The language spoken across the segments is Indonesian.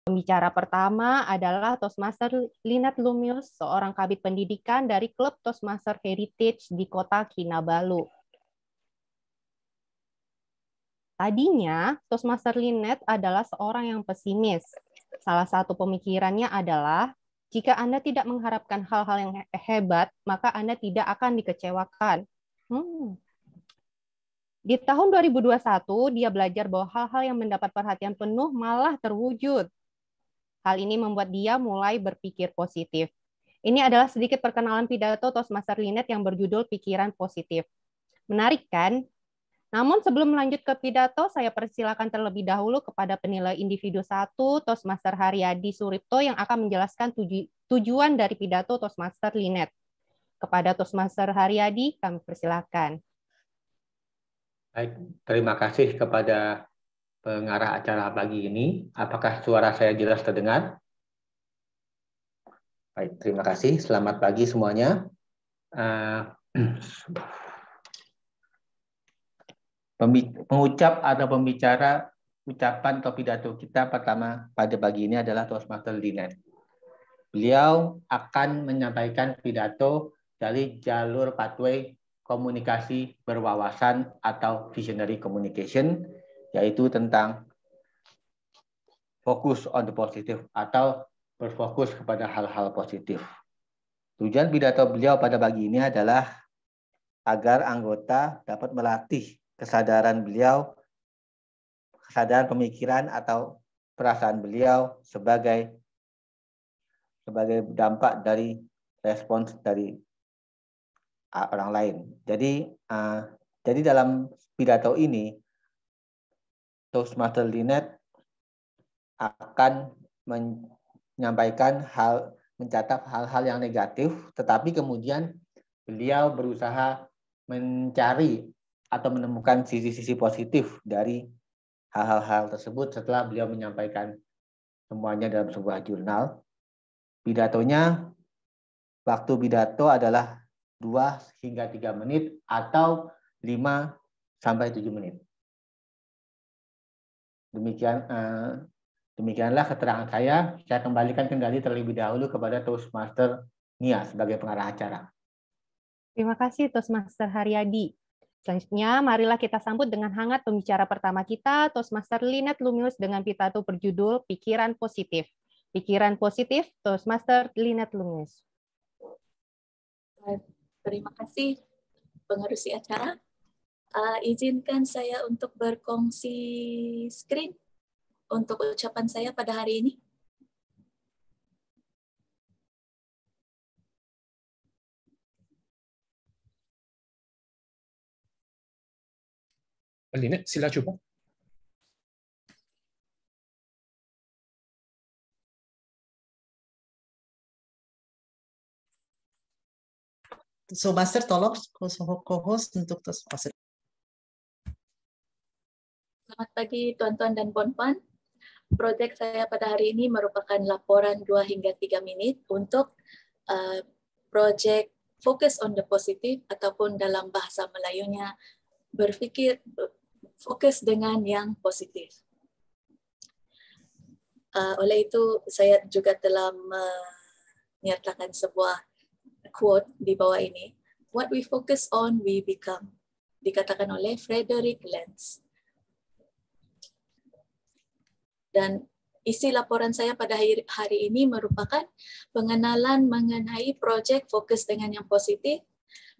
Pembicara pertama adalah Toastmaster Lynette Lumius, seorang kabit pendidikan dari Klub Toastmaster Heritage di kota Kinabalu. Tadinya, Toastmaster Lynette adalah seorang yang pesimis. Salah satu pemikirannya adalah, jika Anda tidak mengharapkan hal-hal yang hebat, maka Anda tidak akan dikecewakan. Di tahun 2021, dia belajar bahwa hal-hal yang mendapat perhatian penuh malah terwujud. Hal ini membuat dia mulai berpikir positif. Ini adalah sedikit perkenalan pidato Toastmaster Lynette yang berjudul Pikiran Positif. Menarik kan? Namun sebelum melanjut ke pidato, saya persilakan terlebih dahulu kepada penilai individu 1, Toastmaster Haryadi Suripto, yang akan menjelaskan tujuan dari pidato Toastmaster Lynette. Kepada Toastmaster Haryadi, kami persilakan. Baik, terima kasih kepada pengarah acara pagi ini. Apakah suara saya jelas terdengar? Baik, terima kasih. Selamat pagi semuanya. Pengucap atau pembicara ucapan atau pidato kita pertama pada pagi ini adalah Toastmaster Lynette. Beliau akan menyampaikan pidato dari jalur pathway komunikasi berwawasan atau visionary communication, yaitu tentang fokus on the positive atau berfokus kepada hal-hal positif. Tujuan pidato beliau pada pagi ini adalah agar anggota dapat melatih kesadaran beliau, kesadaran pemikiran atau perasaan beliau sebagai dampak dari respons dari orang lain. Jadi dalam pidato ini, Toastmaster Lynette akan menyampaikan mencatat hal-hal yang negatif, tetapi kemudian beliau berusaha mencari atau menemukan sisi-sisi positif dari hal-hal tersebut setelah beliau menyampaikan semuanya dalam sebuah jurnal. Pidatonya, waktu pidato adalah 2 hingga 3 menit atau 5 sampai 7 menit. Demikianlah keterangan saya. Saya kembalikan kembali terlebih dahulu kepada Toastmaster Nia sebagai pengarah acara. Terima kasih Toastmaster Haryadi. Selanjutnya, marilah kita sambut dengan hangat pembicara pertama kita, Toastmaster Lynette Lumius dengan pidato berjudul Pikiran Positif. Pikiran Positif, Toastmaster Lynette Lumius. Terima kasih pengerusi acara. Izinkan saya untuk berkongsi screen untuk ucapan saya pada hari ini. Lynette, sila coba. So, Master, tolong co-host untuk Toastmaster. Selamat pagi tuan-tuan dan puan-puan. Proyek saya pada hari ini merupakan laporan 2 hingga 3 menit untuk proyek Focus on the Positive, ataupun dalam bahasa Melayunya berfikir fokus dengan yang positif. Oleh itu saya juga telah menyertakan sebuah quote di bawah ini. What we focus on, we become. Dikatakan oleh Frederick Lenz. Dan isi laporan saya pada hari ini merupakan pengenalan mengenai proyek fokus dengan yang positif.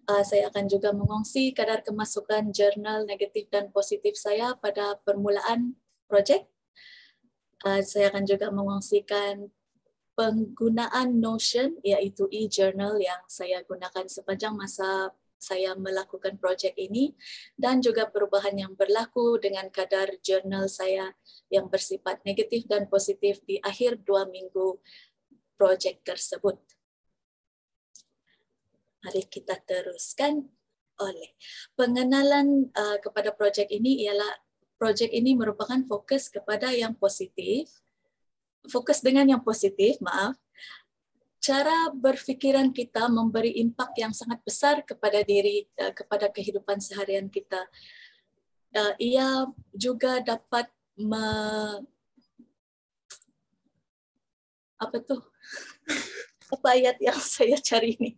Saya akan juga mengongsi kadar kemasukan jurnal negatif dan positif saya pada permulaan proyek. Saya akan juga mengongsikan penggunaan Notion, iaitu e-journal yang saya gunakan sepanjang masa saya melakukan proyek ini, dan juga perubahan yang berlaku dengan kadar jurnal saya yang bersifat negatif dan positif di akhir 2 minggu proyek tersebut. Mari kita teruskan. Oleh pengenalan kepada proyek ini ialah proyek ini merupakan fokus kepada yang positif. Fokus dengan yang positif, maaf. Cara berfikiran kita memberi impak yang sangat besar kepada kepada kehidupan seharian kita. Ia juga dapat apa tuh? Apa ayat yang saya cari ini?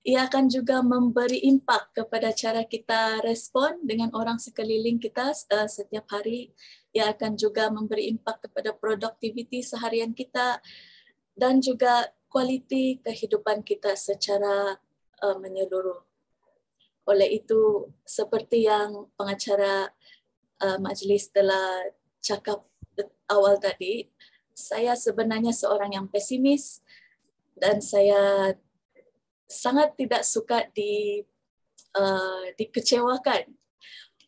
Ia akan juga memberi impak kepada cara kita respon dengan orang sekeliling kita setiap hari. Ia akan juga memberi impak kepada produktiviti seharian kita dan juga kualiti kehidupan kita secara menyeluruh. Oleh itu, seperti yang pengacara majlis telah cakap awal tadi, saya sebenarnya seorang yang pesimis dan saya sangat tidak suka dikecewakan.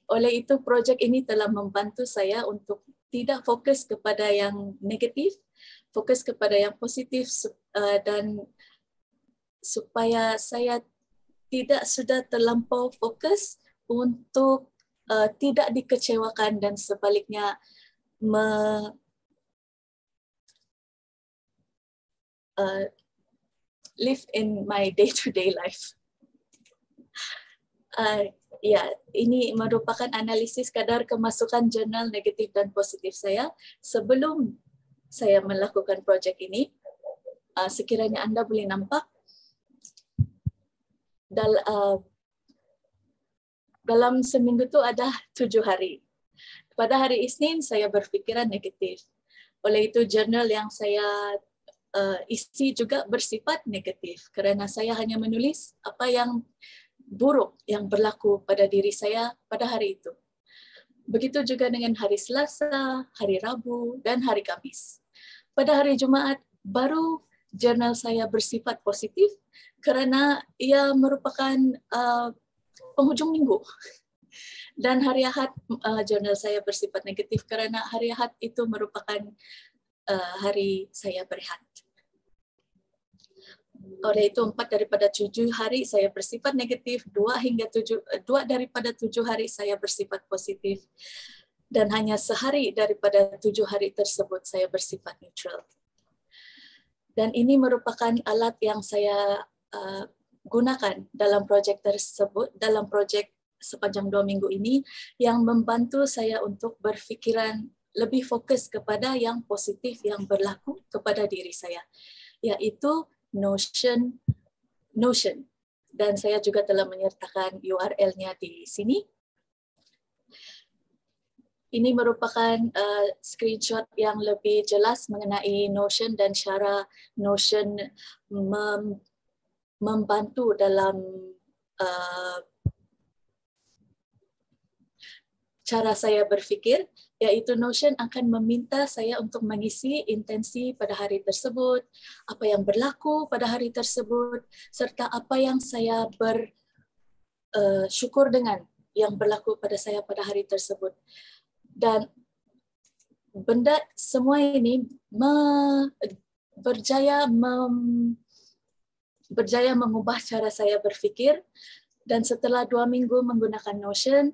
Oleh itu, projek ini telah membantu saya untuk tidak fokus kepada yang negatif, fokus kepada yang positif, dan supaya saya tidak sudah terlampau fokus untuk tidak dikecewakan dan sebaliknya live in my day-to-day life. Ya, ini merupakan analisis kadar kemasukan jurnal negatif dan positif saya sebelum saya melakukan projek ini. Sekiranya Anda boleh nampak, dalam seminggu itu ada 7 hari. Pada hari Isnin saya berpikiran negatif. Oleh itu jurnal yang saya isi juga bersifat negatif kerana saya hanya menulis apa yang buruk yang berlaku pada diri saya pada hari itu. Begitu juga dengan hari Selasa, hari Rabu, dan hari Kamis. Pada hari Jumaat baru jurnal saya bersifat positif kerana ia merupakan penghujung minggu. Dan hari Ahad jurnal saya bersifat negatif kerana hari Ahad itu merupakan hari saya berehat. Oleh itu 4 daripada 7 hari saya bersifat negatif, 2 daripada 7 hari saya bersifat positif, dan hanya sehari daripada 7 hari tersebut saya bersifat neutral. Dan ini merupakan alat yang saya gunakan dalam projek tersebut, dalam projek sepanjang 2 minggu ini, yang membantu saya untuk berfikiran lebih fokus kepada yang positif yang berlaku kepada diri saya, yaitu Notion. Dan saya juga telah menyertakan URL-nya di sini. Ini merupakan screenshot yang lebih jelas mengenai Notion dan cara Notion membantu dalam cara saya berfikir, yaitu Notion akan meminta saya untuk mengisi intensi pada hari tersebut, apa yang berlaku pada hari tersebut, serta apa yang saya bersyukur dengan yang berlaku pada saya pada hari tersebut. Dan benda semua ini berjaya mengubah cara saya berfikir, dan setelah 2 minggu menggunakan Notion,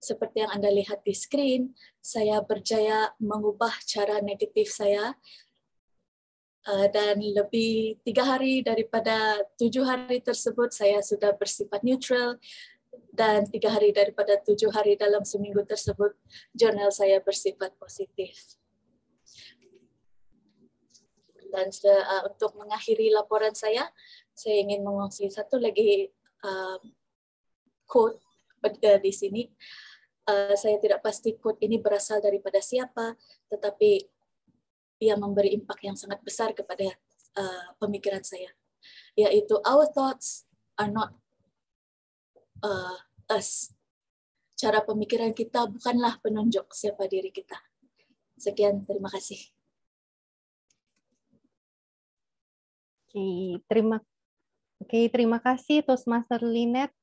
seperti yang Anda lihat di screen, saya berjaya mengubah cara negatif saya, dan lebih 3 hari daripada 7 hari tersebut saya sudah bersifat neutral, dan 3 hari daripada 7 hari dalam seminggu tersebut jurnal saya bersifat positif. Dan untuk mengakhiri laporan saya ingin mengongsi satu lagi quote di sini. Saya tidak pasti quote ini berasal daripada siapa, tetapi ia memberi impak yang sangat besar kepada pemikiran saya, yaitu our thoughts are not us. Cara pemikiran kita bukanlah penunjuk siapa diri kita. Sekian, terima kasih. Terima kasih Toastmaster Lynette.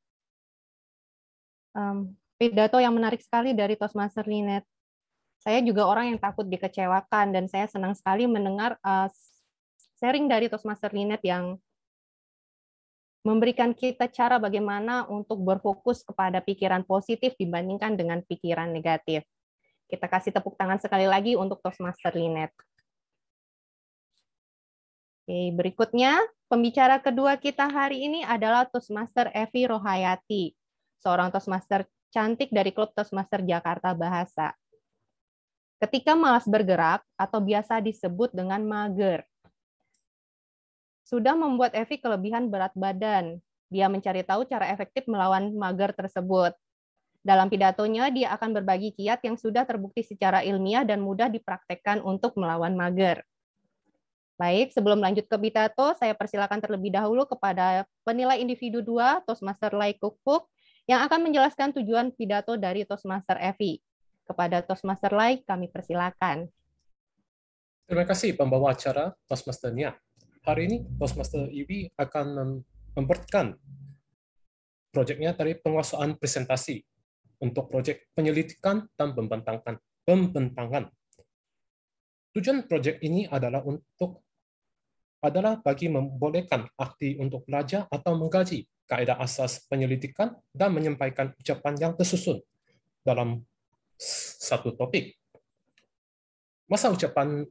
Pidato yang menarik sekali dari Toastmaster Lynette. Saya juga orang yang takut dikecewakan, dan saya senang sekali mendengar sharing dari Toastmaster Lynette yang memberikan kita cara bagaimana untuk berfokus kepada pikiran positif dibandingkan dengan pikiran negatif. Kita kasih tepuk tangan sekali lagi untuk Toastmaster Lynette. Oke, berikutnya, pembicara kedua kita hari ini adalah Toastmaster Evi Rohayati, seorang Toastmaster cantik dari Klub Toastmaster Jakarta Bahasa. ketika malas bergerak atau biasa disebut dengan mager. Sudah membuat Evi kelebihan berat badan. Dia mencari tahu cara efektif melawan mager tersebut. Dalam pidatonya, dia akan berbagi kiat yang sudah terbukti secara ilmiah dan mudah dipraktekkan untuk melawan mager. Baik, sebelum lanjut ke pidato, saya persilakan terlebih dahulu kepada penilai individu 2, Toastmaster Lai Kuk Fook, yang akan menjelaskan tujuan pidato dari Toastmaster Evi. Kepada Toastmaster Lai, kami persilakan. Terima kasih pembawa acara Toastmaster Nia. Hari ini Toastmaster Evi akan memberikan proyeknya dari penguasaan presentasi untuk proyek penyelidikan dan pembentangan. Tujuan proyek ini adalah bagi membolehkan ahli untuk belajar atau mengkaji kaedah asas penyelidikan dan menyampaikan ucapan yang tersusun dalam satu topik. Masa ucapan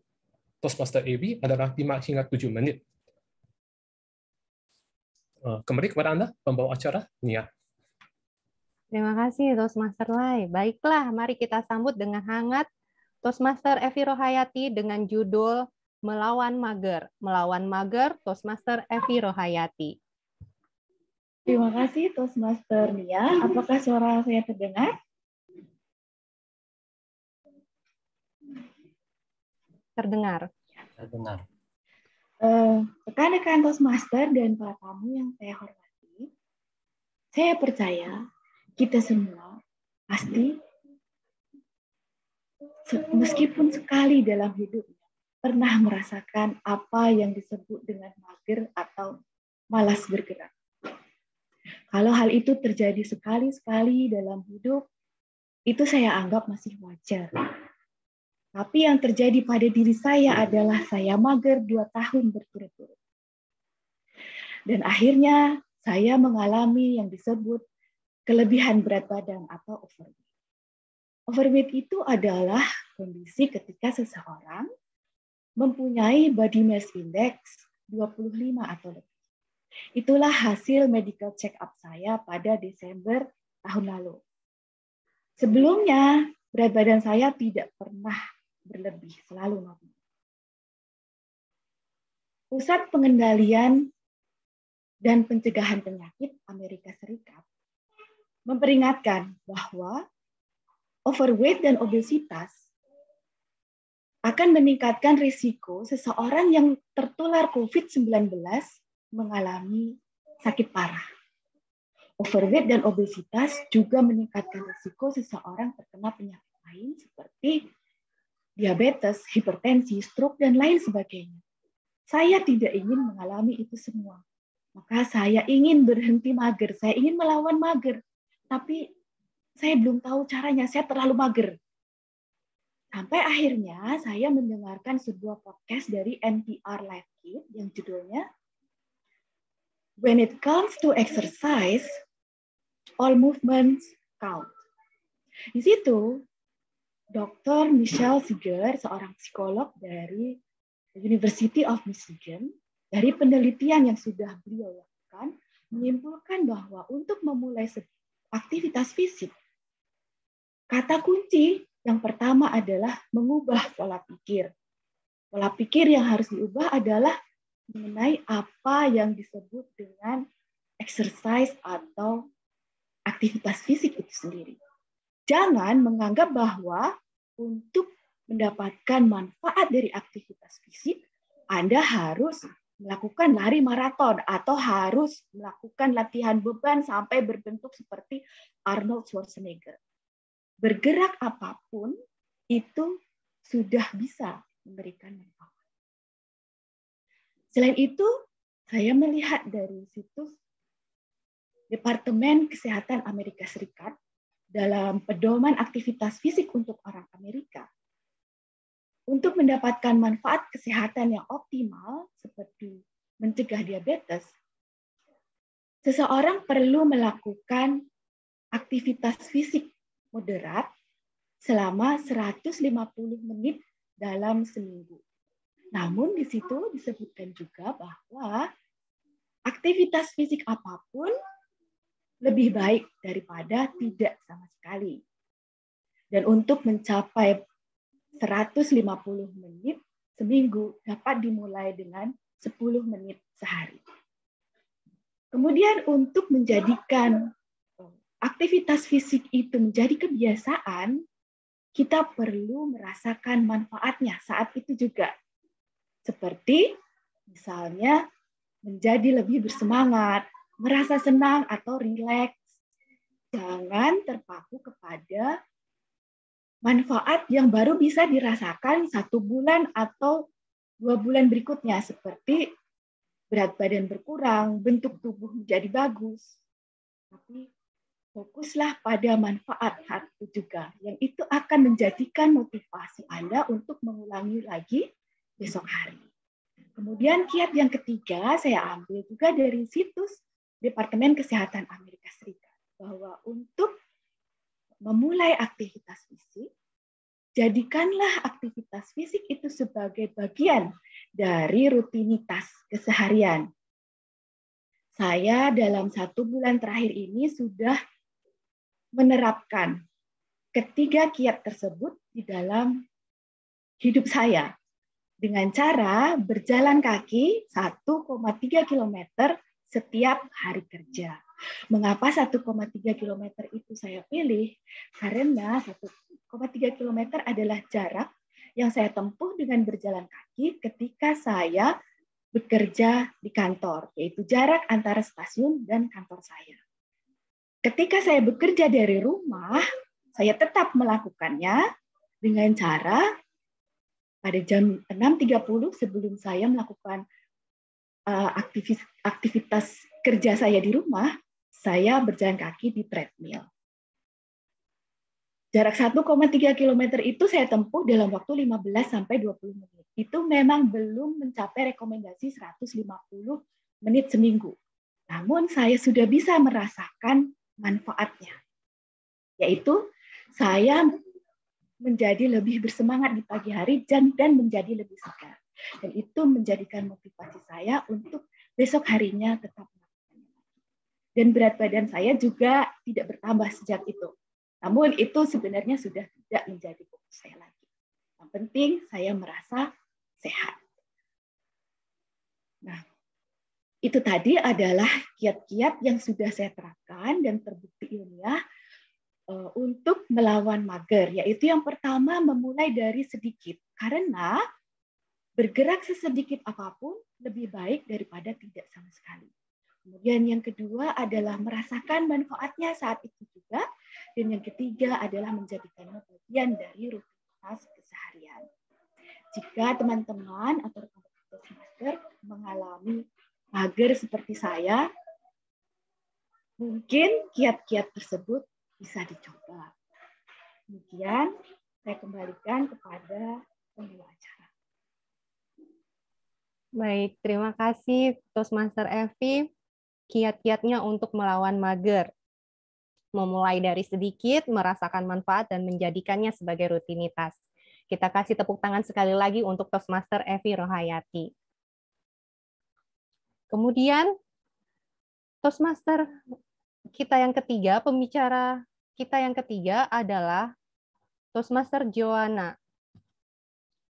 Toastmaster Evi adalah 5 hingga 7 menit. Kembali kepada Anda, pembawa acara, Nia. Terima kasih, Toastmaster Lai. Baiklah, mari kita sambut dengan hangat Toastmaster Evi Rohayati dengan judul Melawan Mager. Melawan Mager, Toastmaster Evi Rohayati. Terima kasih, Toastmaster Nia. Apakah suara saya terdengar? Terdengar. Terdengar. Rekan-rekan Toastmaster dan para tamu yang saya hormati, saya percaya kita semua pasti meskipun sekali dalam hidupnya pernah merasakan apa yang disebut dengan mager atau malas bergerak. Kalau hal itu terjadi sekali-sekali dalam hidup, itu saya anggap masih wajar. Tapi yang terjadi pada diri saya adalah saya mager 2 tahun berturut-turut. Dan akhirnya saya mengalami yang disebut kelebihan berat badan atau overweight. Overweight itu adalah kondisi ketika seseorang mempunyai body mass index 25 atau lebih. Itulah hasil medical check-up saya pada Desember tahun lalu. Sebelumnya, berat badan saya tidak pernah berlebih, selalu normal. Pusat Pengendalian dan Pencegahan Penyakit Amerika Serikat memperingatkan bahwa overweight dan obesitas akan meningkatkan risiko seseorang yang tertular COVID-19 mengalami sakit parah. Overweight dan obesitas juga meningkatkan risiko seseorang terkena penyakit lain seperti diabetes, hipertensi, stroke, dan lain sebagainya. Saya tidak ingin mengalami itu semua. Maka saya ingin berhenti mager, saya ingin melawan mager. Tapi saya belum tahu caranya, saya terlalu mager. Sampai akhirnya saya mendengarkan sebuah podcast dari NPR Live Kit yang judulnya When It Comes to Exercise, All Movements Count. Di situ, Dr. Michelle Seeger, seorang psikolog dari University of Michigan, dari penelitian yang sudah beliau lakukan, menyimpulkan bahwa untuk memulai aktivitas fisik, kata kunci yang pertama adalah mengubah pola pikir. Pola pikir yang harus diubah adalah mengenai apa yang disebut dengan exercise atau aktivitas fisik itu sendiri. Jangan menganggap bahwa untuk mendapatkan manfaat dari aktivitas fisik, Anda harus melakukan lari maraton atau harus melakukan latihan beban sampai berbentuk seperti Arnold Schwarzenegger. Bergerak apapun itu sudah bisa memberikan manfaat. Selain itu, saya melihat dari situs Departemen Kesehatan Amerika Serikat dalam pedoman aktivitas fisik untuk orang Amerika. Untuk mendapatkan manfaat kesehatan yang optimal seperti mencegah diabetes, seseorang perlu melakukan aktivitas fisik moderat selama 150 menit dalam seminggu. Namun di situ disebutkan juga bahwa aktivitas fisik apapun lebih baik daripada tidak sama sekali. Dan untuk mencapai 150 menit seminggu dapat dimulai dengan 10 menit sehari. Kemudian untuk menjadikan aktivitas fisik itu menjadi kebiasaan, kita perlu merasakan manfaatnya saat itu juga. Seperti misalnya menjadi lebih bersemangat, merasa senang atau rileks. Jangan terpaku kepada manfaat yang baru bisa dirasakan 1 bulan atau 2 bulan berikutnya, seperti berat badan berkurang, bentuk tubuh menjadi bagus. Tapi fokuslah pada manfaat saat itu juga, yang itu akan menjadikan motivasi Anda untuk mengulangi lagi besok hari. Kemudian kiat yang ketiga saya ambil juga dari situs Departemen Kesehatan Amerika Serikat, bahwa untuk memulai aktivitas fisik, jadikanlah aktivitas fisik itu sebagai bagian dari rutinitas keseharian. Saya dalam 1 bulan terakhir ini sudah menerapkan ketiga kiat tersebut di dalam hidup saya dengan cara berjalan kaki 1,3 km setiap hari kerja. Mengapa 1,3 km itu saya pilih? Karena 1,3 km adalah jarak yang saya tempuh dengan berjalan kaki ketika saya bekerja di kantor, yaitu jarak antara stasiun dan kantor saya. Ketika saya bekerja dari rumah, saya tetap melakukannya dengan cara pada jam 6.30 sebelum saya melakukan aktivitas kerja saya di rumah, saya berjalan kaki di treadmill. Jarak 1,3 km itu saya tempuh dalam waktu 15-20 menit. Itu memang belum mencapai rekomendasi 150 menit seminggu. Namun saya sudah bisa merasakan manfaatnya. Yaitu saya menjadi lebih bersemangat di pagi hari dan menjadi lebih segar. Dan itu menjadikan motivasi saya untuk besok harinya tetap melakukannya. Dan berat badan saya juga tidak bertambah sejak itu. Namun itu sebenarnya sudah tidak menjadi fokus saya lagi. Yang penting saya merasa sehat. Nah, itu tadi adalah kiat-kiat yang sudah saya terapkan dan terbukti ilmiah untuk melawan mager. Yaitu yang pertama, memulai dari sedikit. Karena bergerak sesedikit apapun lebih baik daripada tidak sama sekali. Kemudian yang kedua adalah merasakan manfaatnya saat itu juga. Dan yang ketiga adalah menjadikannya bagian dari rutinitas keseharian. Jika teman-teman atau rekan-rekan semester mengalami mager seperti saya, mungkin kiat-kiat tersebut bisa dicoba. Kemudian saya kembalikan kepada pembawa acara. Baik, terima kasih Toastmaster Evi. Kiat-kiatnya untuk melawan mager. Memulai dari sedikit, merasakan manfaat, dan menjadikannya sebagai rutinitas. Kita kasih tepuk tangan sekali lagi untuk Toastmaster Evi Rohayati. Kemudian, Toastmaster kita yang ketiga, pembicara kita yang ketiga adalah Toastmaster Joanna.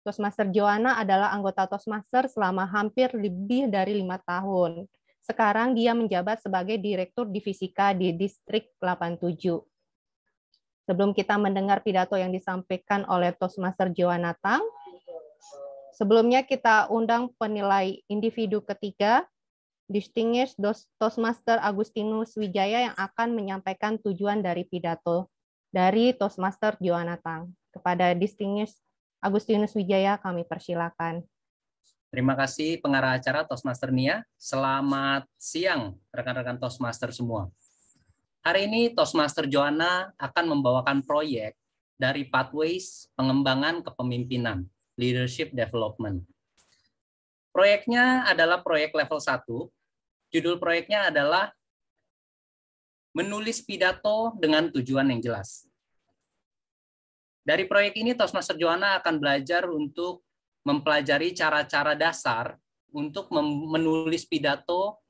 Toastmaster Joanna adalah anggota Toastmaster selama hampir lebih dari 5 tahun. Sekarang dia menjabat sebagai Direktur Divisi K di Distrik 87. Sebelum kita mendengar pidato yang disampaikan oleh Toastmaster Joanna Tang, sebelumnya kita undang penilai individu ketiga, Distinguished Toastmaster Agustinus Wijaya yang akan menyampaikan tujuan dari pidato dari Toastmaster Joanna Tang. Kepada Distinguished Agustinus Wijaya kami persilakan. Terima kasih pengarah acara Toastmaster Nia. Selamat siang rekan-rekan Toastmaster semua. Hari ini Toastmaster Joanna akan membawakan proyek dari Pathways Pengembangan Kepemimpinan, Leadership Development. Proyeknya adalah proyek level 1. Judul proyeknya adalah menulis pidato dengan tujuan yang jelas. Dari proyek ini Toastmaster Joanna akan belajar untuk mempelajari cara-cara dasar untuk menulis pidato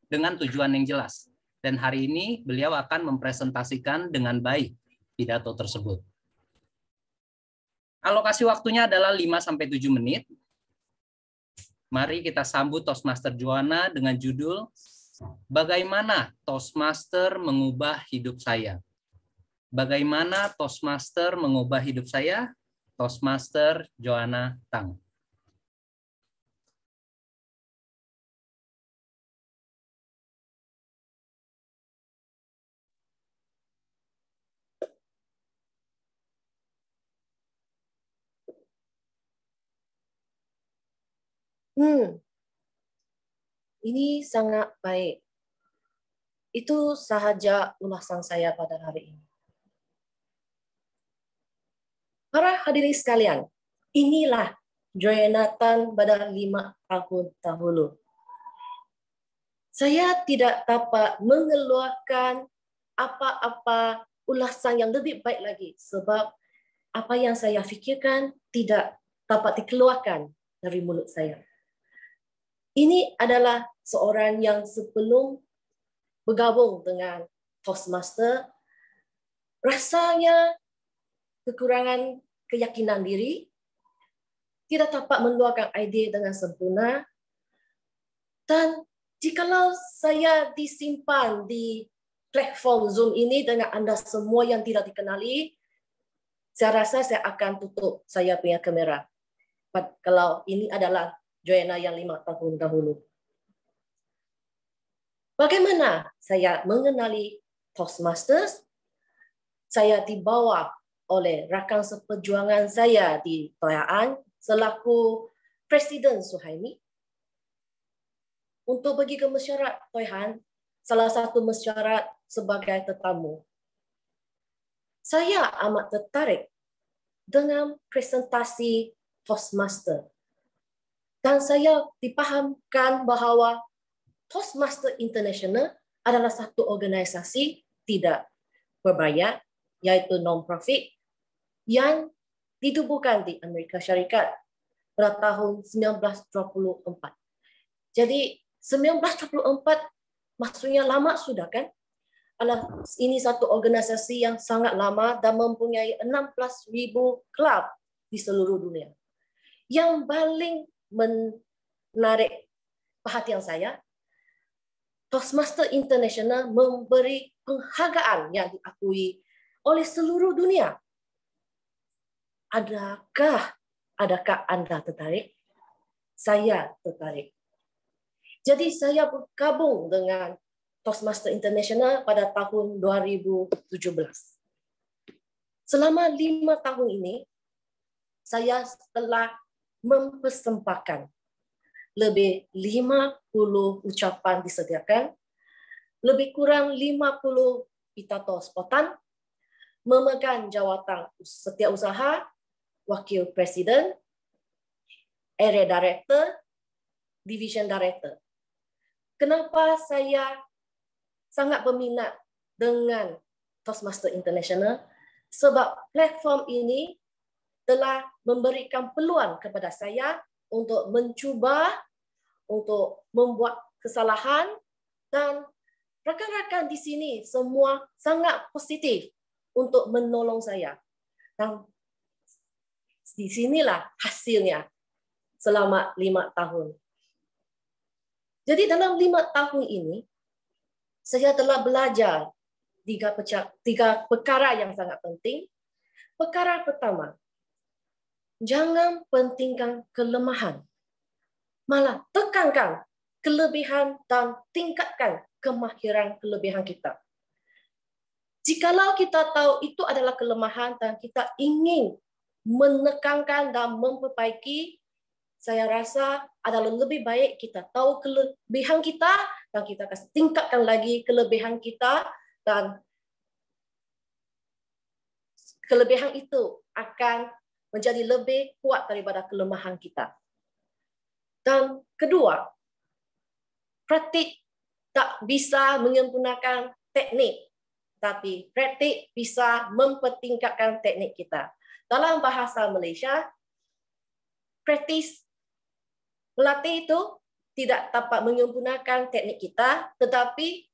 dengan tujuan yang jelas. Dan hari ini beliau akan mempresentasikan dengan baik pidato tersebut. Alokasi waktunya adalah 5-7 menit. Mari kita sambut Toastmaster Joanna dengan judul Bagaimana Toastmaster Mengubah Hidup Saya. Bagaimana Toastmaster mengubah hidup saya? Toastmaster Joanna Tang. Ini sangat baik. Itu sahaja ulasan saya pada hari ini. Para hadirin sekalian, inilah Joanna Tang pada 5 tahun dahulu. Saya tidak dapat mengeluarkan apa-apa ulasan yang lebih baik lagi sebab apa yang saya fikirkan tidak dapat dikeluarkan dari mulut saya. Ini adalah seorang yang sebelum bergabung dengan Toastmaster, rasanya kekurangan keyakinan diri, tidak dapat mengeluarkan idea dengan sempurna, dan jikalau saya disimpan di platform Zoom ini dengan anda semua yang tidak dikenali, saya rasa saya akan tutup saya punya kamera. Kalau ini adalah Joanna yang 5 tahun dahulu. Bagaimana saya mengenali Toastmasters? Saya dibawa oleh rakan seperjuangan saya di Toyaan selaku Presiden Suhaimi untuk pergi ke mesyuarat Toyaan, salah satu mesyuarat sebagai tetamu. Saya amat tertarik dengan presentasi Toastmaster. Dan saya dipahamkan bahawa Toastmaster International adalah satu organisasi tidak berbayar, yaitu non-profit, yang ditubuhkan di Amerika Syarikat pada tahun 1924. Jadi 1924 maksudnya lama sudah kan? Ini satu organisasi yang sangat lama dan mempunyai 16,000 klub di seluruh dunia. Yang paling menarik perhatian saya, Toastmaster International memberi penghargaan yang diakui oleh seluruh dunia. Adakah Anda tertarik? Saya tertarik. Jadi saya bergabung dengan Toastmaster International pada tahun 2017. Selama 5 tahun ini, saya telah mempersembahkan lebih 50 ucapan disediakan, lebih kurang 50 pidato spontan, memegang jawatan setiausaha, wakil presiden, area director, division director. Kenapa saya sangat berminat dengan Toastmaster International? Sebab platform ini telah memberikan peluang kepada saya untuk mencuba, untuk membuat kesalahan, dan rakan-rakan di sini semua sangat positif untuk menolong saya. Dan di sinilah hasilnya selama 5 tahun. Jadi dalam 5 tahun ini, saya telah belajar 3 perkara yang sangat penting. Perkara pertama, jangan pentingkan kelemahan. Malah tekankan kelebihan dan tingkatkan kemahiran kelebihan kita. Jikalau kita tahu itu adalah kelemahan dan kita ingin menekankan dan memperbaiki, saya rasa adalah lebih baik kita tahu kelebihan kita dan kita akan tingkatkan lagi kelebihan kita, dan kelebihan itu akan menjadi lebih kuat daripada kelemahan kita. Dan kedua, praktik tak bisa menyempurnakan teknik, tapi praktik bisa mempertingkatkan teknik kita. Dalam bahasa Malaysia, praktis pelatih itu tidak dapat menyempurnakan teknik kita, tetapi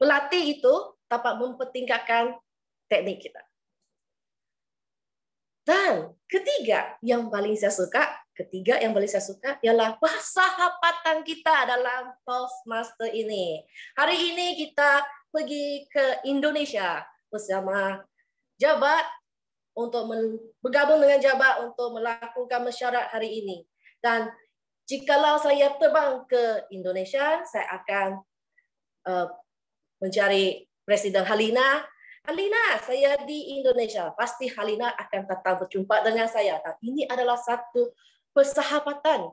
pelatih itu dapat mempertingkatkan teknik kita. Dan ketiga yang paling saya suka ialah persahabatan kita dalam Toastmaster ini. Hari ini kita pergi ke Indonesia bersama Jabat untuk bergabung dengan Jabat untuk melakukan mesyuarat hari ini. Dan jikalau saya terbang ke Indonesia, saya akan mencari Presiden Halina. Halina, saya di Indonesia. Pasti Halina akan datang berjumpa dengan saya. Dan ini adalah satu persahabatan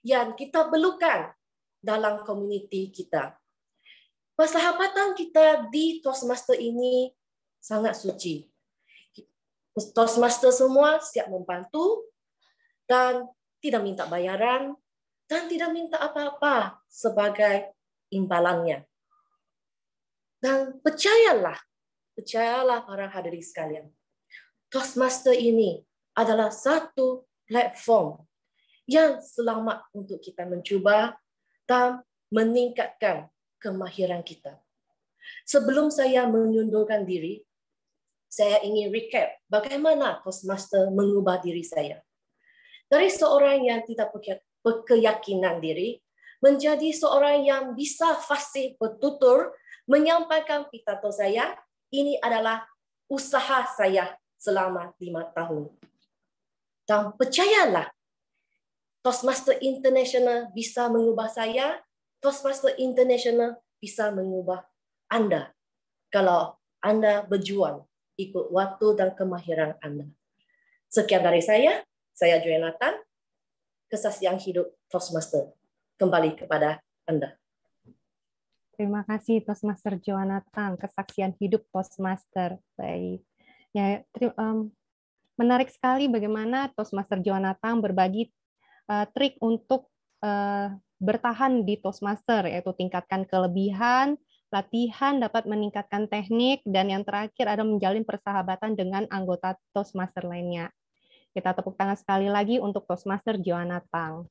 yang kita perlukan dalam komuniti kita. Persahabatan kita di Toastmaster ini sangat suci. Toastmaster semua siap membantu dan tidak minta bayaran dan tidak minta apa-apa sebagai imbalannya. Dan percayalah para hadirin sekalian, Toastmaster ini adalah satu platform yang selamat untuk kita mencuba dan meningkatkan kemahiran kita. Sebelum saya menyundurkan diri, saya ingin recap bagaimana Toastmaster mengubah diri saya. Dari seorang yang tidak berkeyakinan diri, menjadi seorang yang bisa fasih bertutur, menyampaikan pidato saya. Ini adalah usaha saya selama 5 tahun. Dan percayalah, Toastmaster International bisa mengubah saya, Toastmaster International bisa mengubah Anda. Kalau Anda berjuang ikut waktu dan kemahiran Anda. Sekian dari saya Jonathan, kesaksian hidup Toastmaster. Kembali kepada Anda. Terima kasih Toastmaster Jonathan, kesaksian hidup Toastmaster. Baik. Ya, menarik sekali bagaimana Toastmaster Jonathan berbagi trik untuk bertahan di Toastmaster, yaitu tingkatkan kelebihan, latihan dapat meningkatkan teknik, dan yang terakhir ada menjalin persahabatan dengan anggota Toastmaster lainnya. Kita tepuk tangan sekali lagi untuk Toastmaster Jonathan.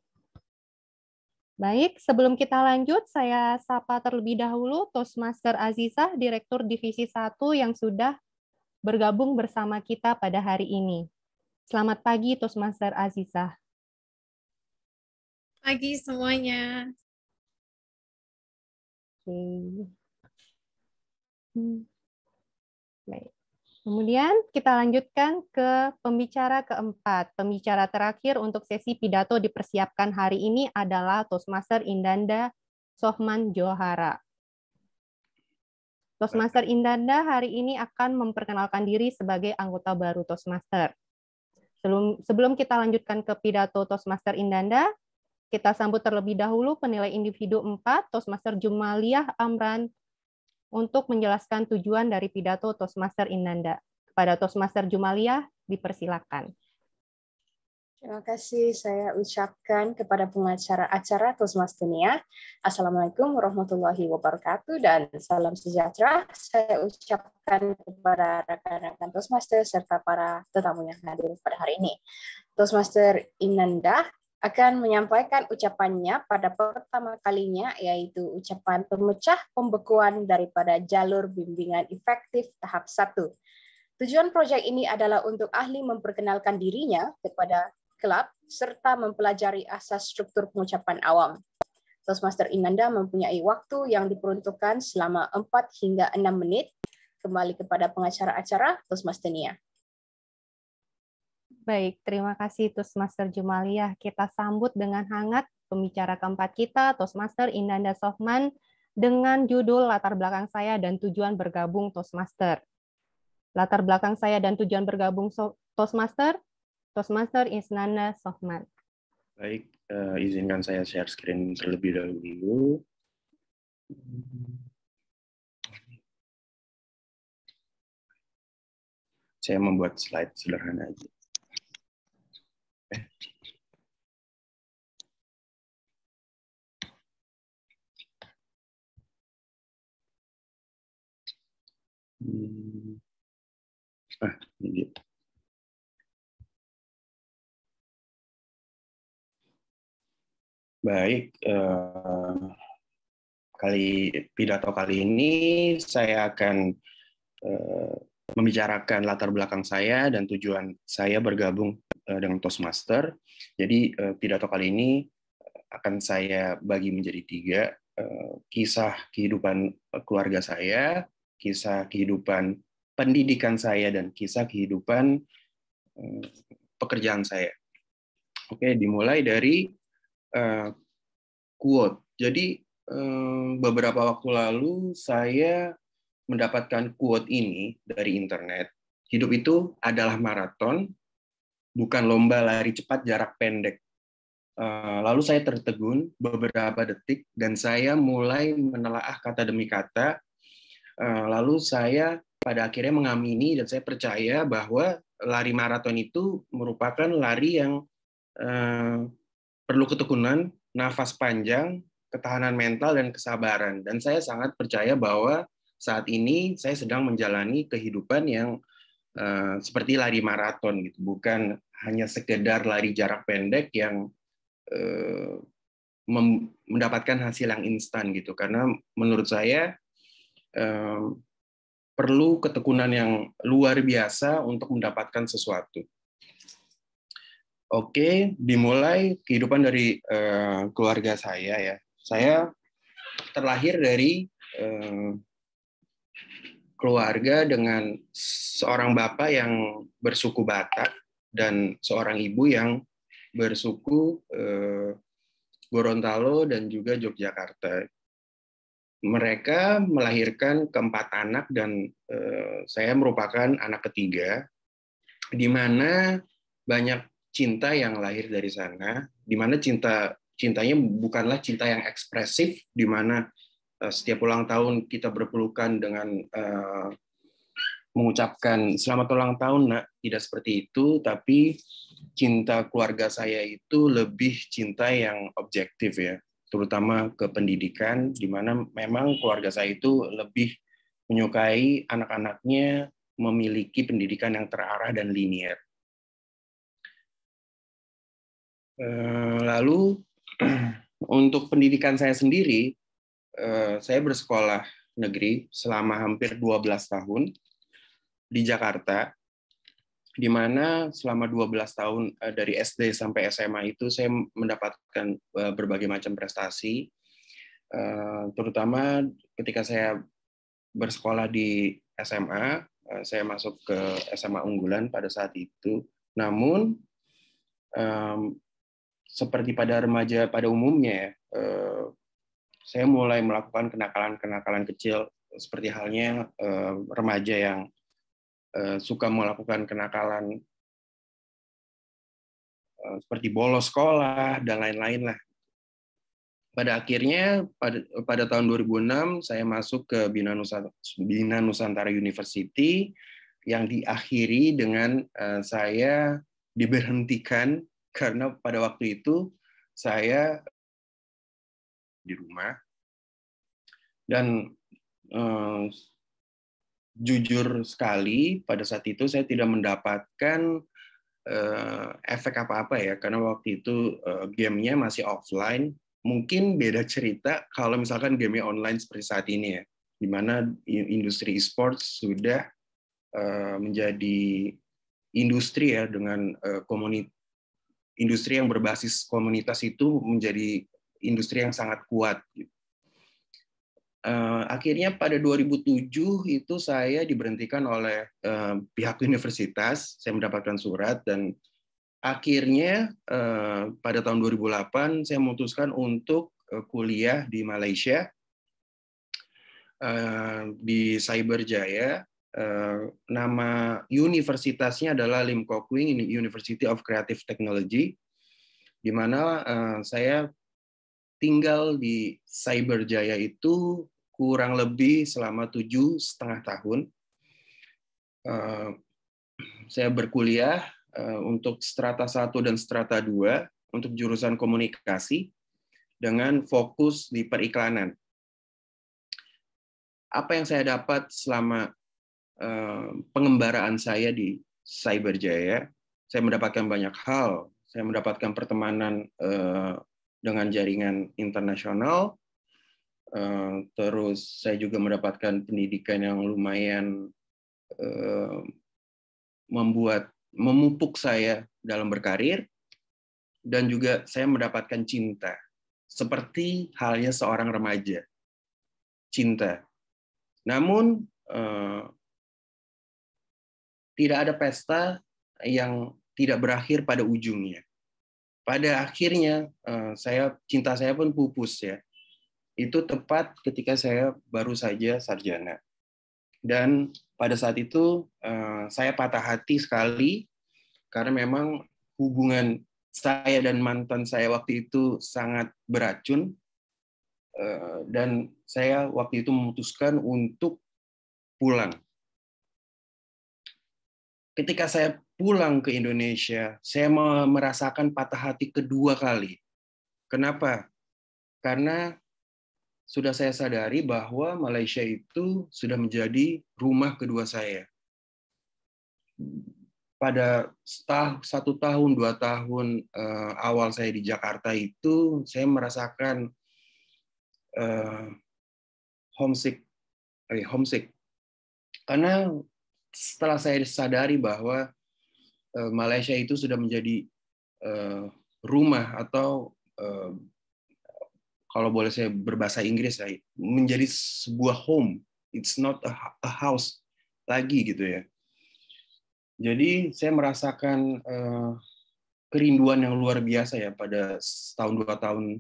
Baik, sebelum kita lanjut, saya sapa terlebih dahulu Toastmaster Azizah, Direktur Divisi 1 yang sudah bergabung bersama kita pada hari ini. Selamat pagi, Toastmaster Azizah. Pagi semuanya. Oke. Baik. Kemudian kita lanjutkan ke pembicara keempat. Pembicara terakhir untuk sesi pidato dipersiapkan hari ini adalah Toastmaster Indanda Sohman Johara. Toastmaster Indanda hari ini akan memperkenalkan diri sebagai anggota baru Toastmaster. Sebelum kita lanjutkan ke pidato Toastmaster Indanda, kita sambut terlebih dahulu penilai individu 4, Toastmaster Jumaliah Amran, untuk menjelaskan tujuan dari pidato Toastmaster Indanda. Kepada Toastmaster Jumaliah, dipersilakan. Terima kasih saya ucapkan kepada pengacara acara Toastmaster Nia. Assalamualaikum warahmatullahi wabarakatuh dan salam sejahtera. Saya ucapkan kepada rekan-rekan Toastmaster serta para tetamu yang hadir pada hari ini. Toastmaster Indanda akan menyampaikan ucapannya pada pertama kalinya, yaitu ucapan pemecah pembekuan daripada jalur bimbingan efektif tahap 1. Tujuan proyek ini adalah untuk ahli memperkenalkan dirinya kepada klub serta mempelajari asas struktur pengucapan awam. Toastmaster Indanda mempunyai waktu yang diperuntukkan selama 4 hingga 6 menit. Kembali kepada pengacara acara, Toastmaster Nia. Baik, terima kasih Toastmaster Jumaliah. Kita sambut dengan hangat pembicara keempat kita, Toastmaster Indanda Sohman, dengan judul Latar Belakang Saya dan Tujuan Bergabung Toastmaster. Latar belakang saya dan tujuan bergabung Toastmaster, Toastmaster Indanda Sohman. Baik, izinkan saya share screen terlebih dahulu. Saya membuat slide sederhana aja. Ini dia. Baik, pidato kali ini saya akan membicarakan latar belakang saya dan tujuan saya bergabung dengan Toastmaster. Jadi pidato kali ini akan saya bagi menjadi 3, kisah kehidupan keluarga saya, kisah kehidupan pendidikan saya, dan kisah kehidupan pekerjaan saya. Oke, dimulai dari quote. Jadi beberapa waktu lalu saya mendapatkan quote ini dari internet. Hidup itu adalah maraton, bukan lomba lari cepat jarak pendek. Lalu saya tertegun beberapa detik dan saya mulai menelaah kata demi kata. Lalu saya pada akhirnya mengamini dan saya percaya bahwa lari maraton itu merupakan lari yang perlu ketekunan, nafas panjang, ketahanan mental, dan kesabaran. Dan saya sangat percaya bahwa saat ini saya sedang menjalani kehidupan yang seperti lari maraton, gitu. Bukan hanya sekedar lari jarak pendek yang mendapatkan hasil yang instan, gitu. Karena menurut saya perlu ketekunan yang luar biasa untuk mendapatkan sesuatu. Oke, dimulai kehidupan dari keluarga saya ya. Saya terlahir dari keluarga dengan seorang bapak yang bersuku Batak dan seorang ibu yang bersuku Gorontalo dan juga Yogyakarta. Mereka melahirkan 4 anak dan saya merupakan anak ketiga, di mana banyak cinta yang lahir dari sana, di mana cintanya bukanlah cinta yang ekspresif, di mana setiap ulang tahun kita berpelukan dengan mengucapkan selamat ulang tahun, Nak. Tidak seperti itu, tapi cinta keluarga saya itu lebih cinta yang objektif ya, terutama ke pendidikan, di mana memang keluarga saya itu lebih menyukai anak-anaknya memiliki pendidikan yang terarah dan linear. Lalu untuk pendidikan saya sendiri, saya bersekolah negeri selama hampir 12 tahun di Jakarta, di mana selama 12 tahun dari SD sampai SMA itu saya mendapatkan berbagai macam prestasi, terutama ketika saya bersekolah di SMA, saya masuk ke SMA unggulan pada saat itu. Namun seperti pada remaja pada umumnya, saya mulai melakukan kenakalan-kenakalan kecil, seperti halnya remaja yang suka melakukan kenakalan seperti bolos sekolah dan lain-lain lah. Pada akhirnya pada tahun 2006 saya masuk ke Bina Nusantara University, yang diakhiri dengan saya diberhentikan karena pada waktu itu saya di rumah dan jujur sekali pada saat itu saya tidak mendapatkan efek apa-apa ya, karena waktu itu gamenya masih offline. Mungkin beda cerita kalau misalkan gamenya online seperti saat ini ya, di mana industri e-sports sudah menjadi industri ya, dengan industri yang berbasis komunitas itu menjadi industri yang sangat kuat. Akhirnya pada 2007 itu saya diberhentikan oleh pihak universitas, saya mendapatkan surat, dan akhirnya pada tahun 2008 saya memutuskan untuk kuliah di Malaysia, di Cyberjaya. Nama universitasnya adalah Lim Kok Wing University of Creative Technology, di mana saya tinggal di Cyberjaya itu kurang lebih selama 7,5 tahun. Saya berkuliah untuk strata 1 dan strata 2 untuk jurusan komunikasi dengan fokus di periklanan. Apa yang saya dapat selama pengembaraan saya di Cyberjaya? Saya mendapatkan banyak hal. Saya mendapatkan pertemanan dengan jaringan internasional. Terus saya juga mendapatkan pendidikan yang lumayan memupuk saya dalam berkarir, dan juga saya mendapatkan cinta. Seperti halnya seorang remaja. Cinta. Namun, tidak ada pesta yang tidak berakhir pada ujungnya. Pada akhirnya, cinta saya pun pupus ya. Itu tepat ketika saya baru saja sarjana. Dan pada saat itu, saya patah hati sekali, karena memang hubungan saya dan mantan saya waktu itu sangat beracun, dan saya waktu itu memutuskan untuk pulang. Ketika saya pulang ke Indonesia, saya merasakan patah hati kedua kali. Kenapa? Karena sudah saya sadari bahwa Malaysia itu sudah menjadi rumah kedua saya. Pada 1 tahun, 2 tahun awal saya di Jakarta itu, saya merasakan homesick. Karena setelah saya sadari bahwa Malaysia itu sudah menjadi rumah, atau kalau boleh saya berbahasa Inggris, menjadi sebuah home. It's not a house lagi gitu ya. Jadi saya merasakan kerinduan yang luar biasa ya pada 1-2 tahun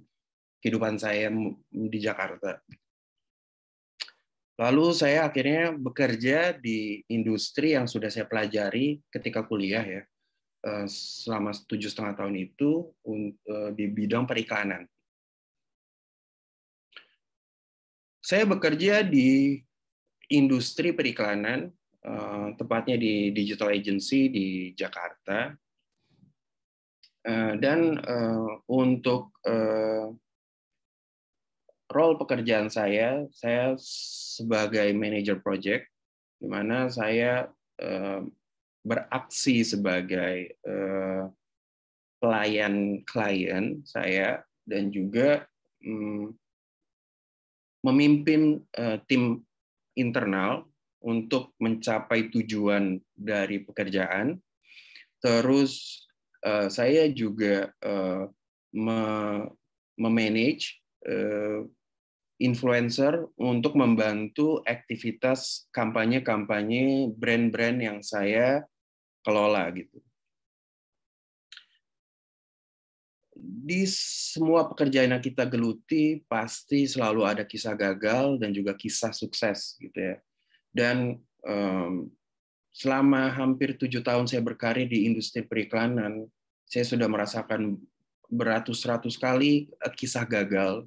kehidupan saya di Jakarta. Lalu saya akhirnya bekerja di industri yang sudah saya pelajari ketika kuliah ya, selama 7,5 tahun itu di bidang periklanan. Saya bekerja di industri periklanan, tepatnya di digital agency di Jakarta. Dan untuk role pekerjaan saya sebagai manager project, di mana saya beraksi sebagai pelayan klien saya, dan juga memimpin tim internal untuk mencapai tujuan dari pekerjaan. Terus saya juga memanage influencer untuk membantu aktivitas kampanye-kampanye brand-brand yang saya kelola gitu. Di semua pekerjaan yang kita geluti pasti selalu ada kisah gagal dan juga kisah sukses gitu ya. Dan selama hampir 7 tahun saya berkarir di industri periklanan, saya sudah merasakan beratus-ratus kali kisah gagal.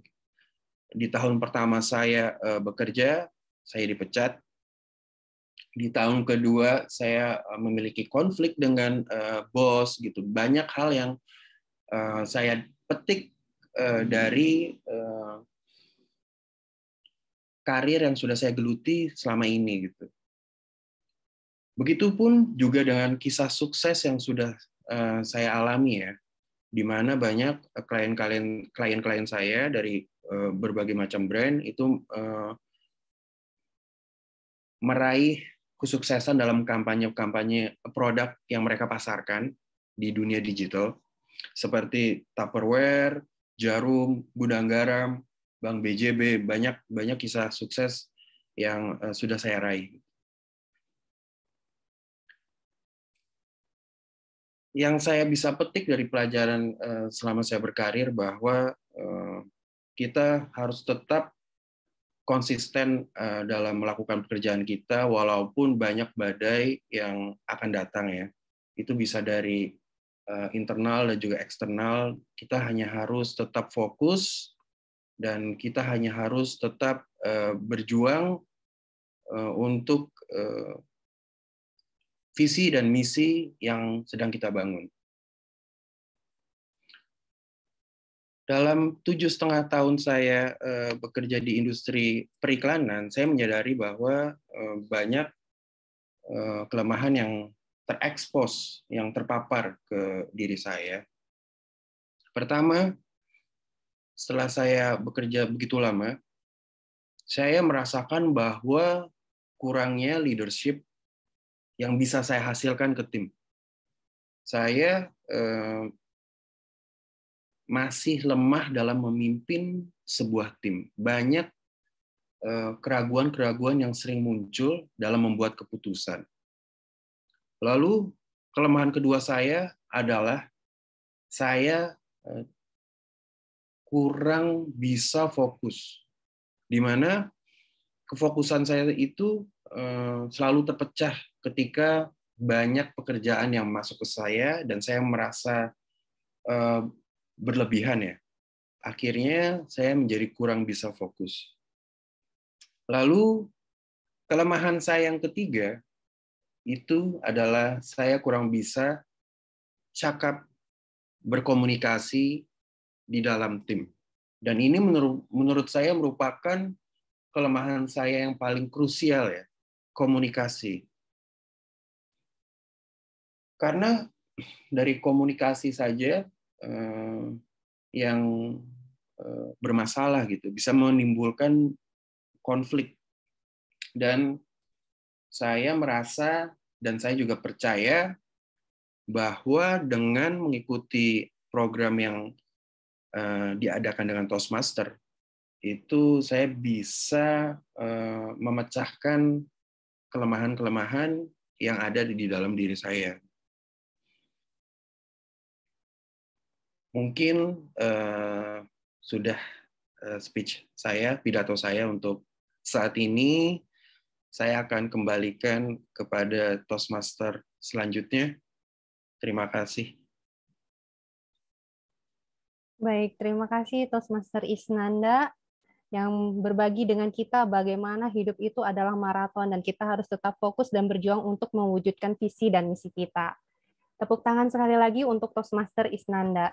Di tahun pertama saya bekerja, saya dipecat. Di tahun kedua saya memiliki konflik dengan bos gitu. Banyak hal yang saya petik dari karir yang sudah saya geluti selama ini gitu. Begitupun juga dengan kisah sukses yang sudah saya alami ya, di mana banyak klien-klien saya dari berbagai macam brand itu meraih kesuksesan dalam kampanye-kampanye produk yang mereka pasarkan di dunia digital, seperti Tupperware, Jarum, Gudang Garam, Bank BJB, banyak kisah sukses yang sudah saya raih. Yang saya bisa petik dari pelajaran selama saya berkarir bahwa kita harus tetap konsisten dalam melakukan pekerjaan kita walaupun banyak badai yang akan datang ya. Itu bisa dari internal dan juga eksternal. Kita hanya harus tetap fokus dan kita hanya harus tetap berjuang untuk visi dan misi yang sedang kita bangun. Dalam 7,5 tahun saya bekerja di industri periklanan, saya menyadari bahwa banyak kelemahan yang terekspos, yang terpapar ke diri saya. Pertama, setelah saya bekerja begitu lama, saya merasakan bahwa kurangnya leadership yang bisa saya hasilkan ke tim. Saya masih lemah dalam memimpin sebuah tim. Banyak keraguan-keraguan yang sering muncul dalam membuat keputusan. Lalu kelemahan kedua saya adalah saya kurang bisa fokus, di mana kefokusan saya itu selalu terpecah ketika banyak pekerjaan yang masuk ke saya dan saya merasa berlebihan ya. Akhirnya saya menjadi kurang bisa fokus. Lalu kelemahan saya yang ketiga itu adalah saya kurang bisa cakap berkomunikasi di dalam tim. Dan ini menurut saya merupakan kelemahan saya yang paling krusial ya, komunikasi. Karena dari komunikasi saja yang bermasalah gitu, bisa menimbulkan konflik. Dan saya merasa dan saya juga percaya bahwa dengan mengikuti program yang diadakan dengan Toastmaster, itu saya bisa memecahkan kelemahan-kelemahan yang ada di dalam diri saya. Mungkin sudah speech saya, pidato saya untuk saat ini. Saya akan kembalikan kepada Toastmaster selanjutnya. Terima kasih. Baik, terima kasih Toastmaster Isnanda yang berbagi dengan kita bagaimana hidup itu adalah maraton dan kita harus tetap fokus dan berjuang untuk mewujudkan visi dan misi kita. Tepuk tangan sekali lagi untuk Toastmaster Isnanda.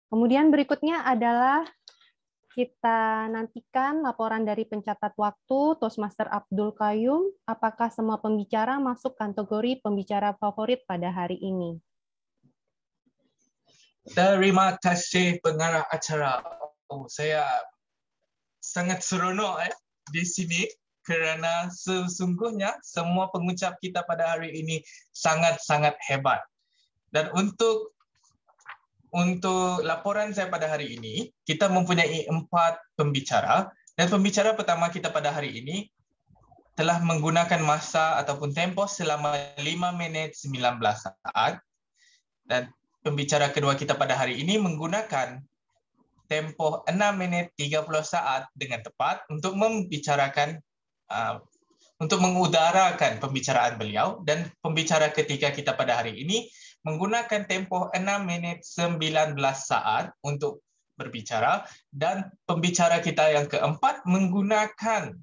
Kemudian berikutnya adalah kita nantikan laporan dari pencatat waktu Toastmaster Abdul Qayyum. Apakah semua pembicara masuk kategori pembicara favorit pada hari ini? Terima kasih pengarah acara. Saya sangat seronok di sini kerana sesungguhnya semua pengucap kita pada hari ini sangat-sangat hebat. Dan untuk laporan saya pada hari ini, kita mempunyai 4 pembicara. Dan pembicara pertama kita pada hari ini telah menggunakan masa ataupun tempoh selama 5 minit 19 saat. Dan pembicara kedua kita pada hari ini menggunakan tempoh 6 menit 30 saat dengan tepat untuk membicarakan, untuk mengudarakan pembicaraan beliau. Dan pembicara ketiga kita pada hari ini menggunakan tempoh 6 menit 19 saat untuk berbicara, dan pembicara kita yang keempat menggunakan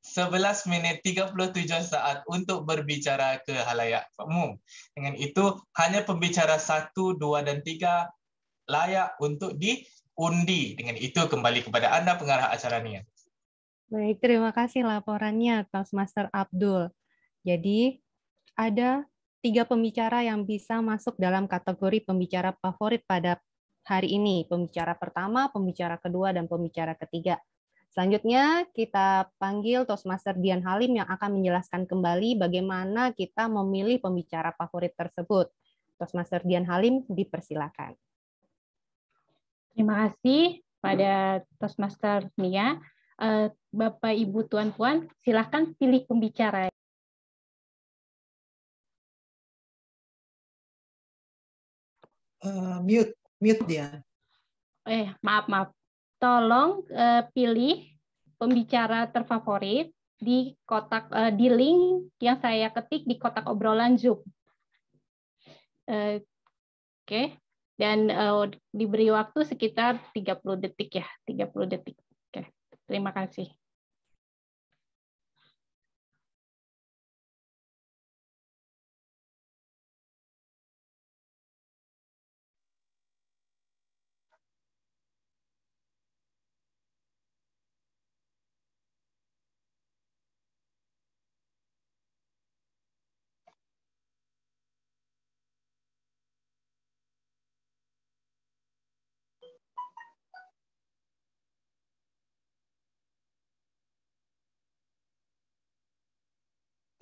11 menit 37 saat untuk berbicara ke halayak umum. Dengan itu, hanya pembicara 1, 2, dan 3 layak untuk diundi. Dengan itu, kembali kepada Anda, pengarah acara Nia. Baik, terima kasih laporannya, Toastmaster Abdul. Jadi, ada 3 pembicara yang bisa masuk dalam kategori pembicara favorit pada hari ini. Pembicara pertama, pembicara kedua, dan pembicara ketiga. Selanjutnya, kita panggil Toastmaster Dian Halim yang akan menjelaskan kembali bagaimana kita memilih pembicara favorit tersebut. Toastmaster Dian Halim, dipersilakan. Terima kasih pada Toastmaster Nia. Bapak, Ibu, Tuan-Puan, silakan pilih pembicara. Mute dia. Maaf. Tolong pilih pembicara terfavorit di kotak di link yang saya ketik di kotak obrolan Zoom. Oke. Dan diberi waktu sekitar 30 detik ya, 30 detik. Oke. Terima kasih.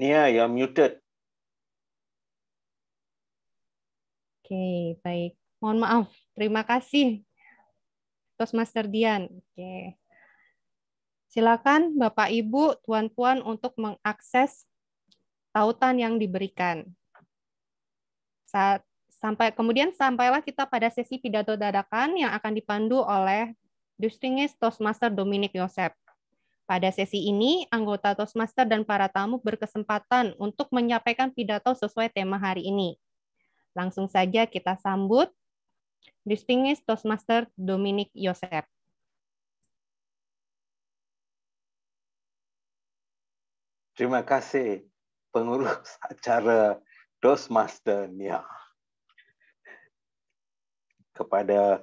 Nia, you're muted. Oke, baik. Mohon maaf. Terima kasih, Toastmaster Dian. Oke. Silakan Bapak Ibu, Tuan-Puan untuk mengakses tautan yang diberikan. Sampailah kita pada sesi pidato dadakan yang akan dipandu oleh Distinguished Toastmaster Dominic Yosep. Pada sesi ini, anggota Toastmaster dan para tamu berkesempatan untuk menyampaikan pidato sesuai tema hari ini. Langsung saja kita sambut Distinguished Toastmaster Dominic Yosep. Terima kasih pengurus acara Toastmaster Nia. Kepada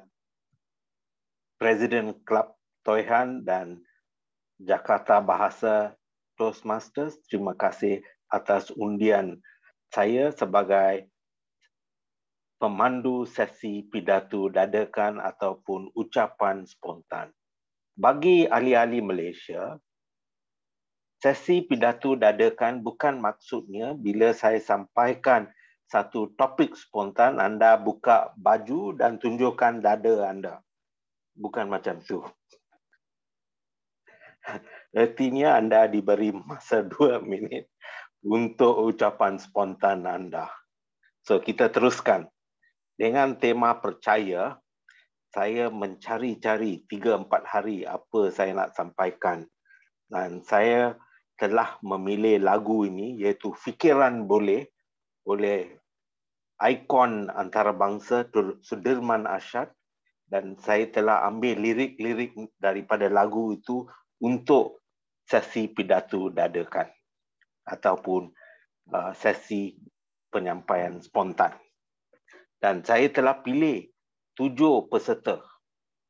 Presiden Klub Toyhan dan Jakarta Bahasa Toastmasters, terima kasih atas undian saya sebagai pemandu sesi pidato dadakan ataupun ucapan spontan. Bagi ahli-ahli Malaysia, sesi pidato dadakan bukan maksudnya bila saya sampaikan satu topik spontan, anda buka baju dan tunjukkan dada anda. Bukan macam tu. Artinya anda diberi masa 2 minit untuk ucapan spontan anda. So kita teruskan. Dengan tema percaya, saya mencari-cari 3-4 hari apa saya nak sampaikan. Dan saya telah memilih lagu ini iaitu Fikiran Boleh oleh ikon antarabangsa Sudirman Ashad, dan saya telah ambil lirik-lirik daripada lagu itu untuk sesi pidato dadakan ataupun sesi penyampaian spontan. Dan saya telah pilih 7 peserta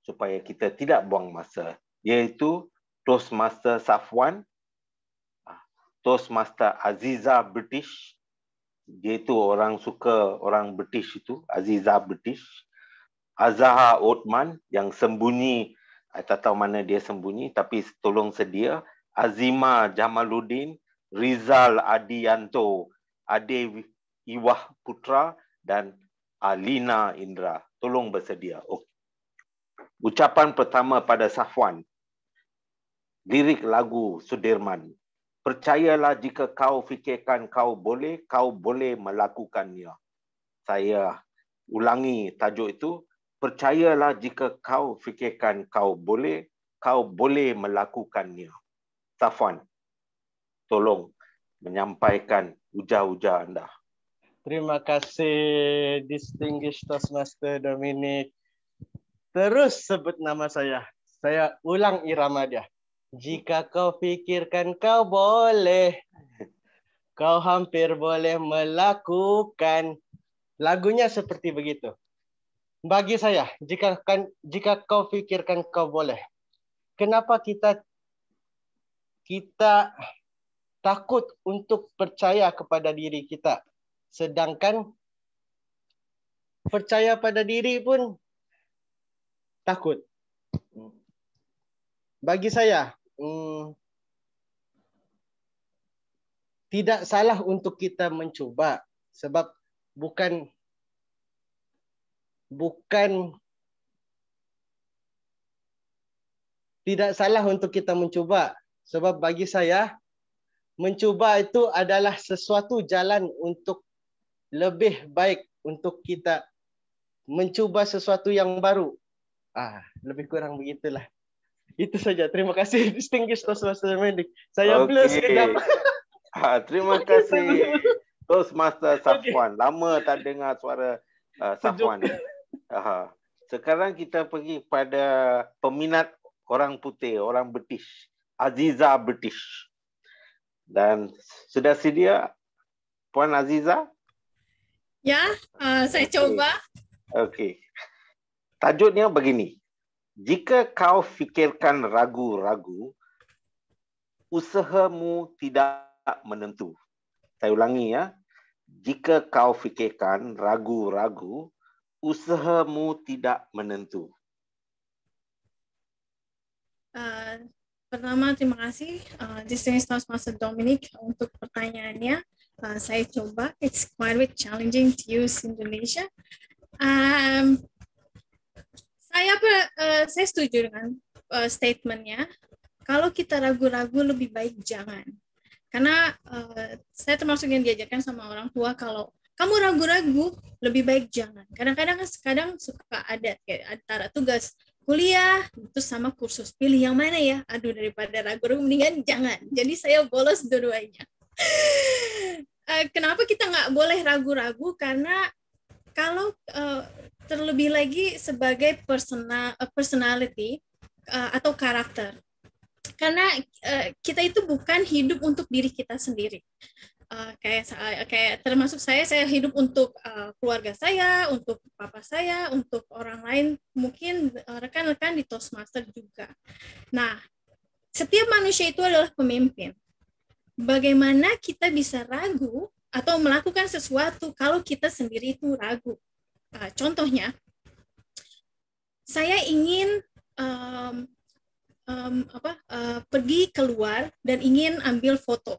supaya kita tidak buang masa, iaitu Toastmaster Safwan, Toastmaster Aziza British, dia itu orang suka orang British itu, Aziza British, Azhar Othman yang sembunyi, saya tak tahu mana dia sembunyi, tapi tolong sedia, Azima Jamaluddin, Rizal Adianto, Ade Iwah Putra, dan Alina Indra. Tolong bersedia. Okay. Ucapan pertama pada Safwan. Lirik lagu Sudirman. Percayalah jika kau fikirkan kau boleh melakukannya. Saya ulangi tajuk itu. Percayalah jika kau fikirkan kau boleh melakukannya. Safwan, tolong menyampaikan ujar-ujar anda. Terima kasih, Distinguished Toastmaster Dominic. Terus sebut nama saya. Saya ulang irama dia. Jika kau fikirkan kau boleh, kau hampir boleh melakukan. Lagunya seperti begitu. Bagi saya, jika kau fikirkan kau boleh. Kenapa kita takut untuk percaya kepada diri kita? Sedangkan percaya pada diri pun takut. Bagi saya, tidak salah untuk kita mencuba, sebab bukan tidak salah untuk kita mencuba, sebab bagi saya mencuba itu adalah sesuatu jalan untuk lebih baik, untuk kita mencuba sesuatu yang baru. Lebih kurang begitulah. Itu saja. Terima kasih, Distinguished Toastmaster Dominic. Saya blur sekejap. Terima kasih, Toastmaster Safwan. Lama tak dengar suara Safwan. Sekarang kita pergi pada peminat orang putih, orang British, Aziza British. Dan sudah sedia, Puan Aziza? Ya, saya coba. Okey. Tajuknya begini. Jika kau fikirkan ragu-ragu, usahamu tidak menentu. Saya ulangi ya. Jika kau fikirkan ragu-ragu, usahamu tidak menentu. Pertama, terima kasih Distinguished Toastmaster Dominic untuk pertanyaannya. Saya coba, it's quite a bit challenging to use Indonesia. Saya setuju dengan statementnya. Kalau kita ragu-ragu lebih baik jangan. Karena saya termasuk yang diajarkan sama orang tua, kalau kamu ragu-ragu lebih baik jangan. Kadang suka ada kayak antara tugas kuliah itu sama kursus, pilih yang mana ya? Aduh, daripada ragu-ragu mendingan jangan. Jadi saya bolos dua-duanya. Kenapa kita nggak boleh ragu-ragu? Karena kalau terlebih lagi sebagai personality atau karakter. Karena kita itu bukan hidup untuk diri kita sendiri. Kayak termasuk saya hidup untuk keluarga saya, untuk papa saya, untuk orang lain, mungkin rekan-rekan di Toastmaster juga. Nah, setiap manusia itu adalah pemimpin. Bagaimana kita bisa ragu atau melakukan sesuatu kalau kita sendiri itu ragu? Contohnya, saya ingin pergi keluar dan ingin ambil foto.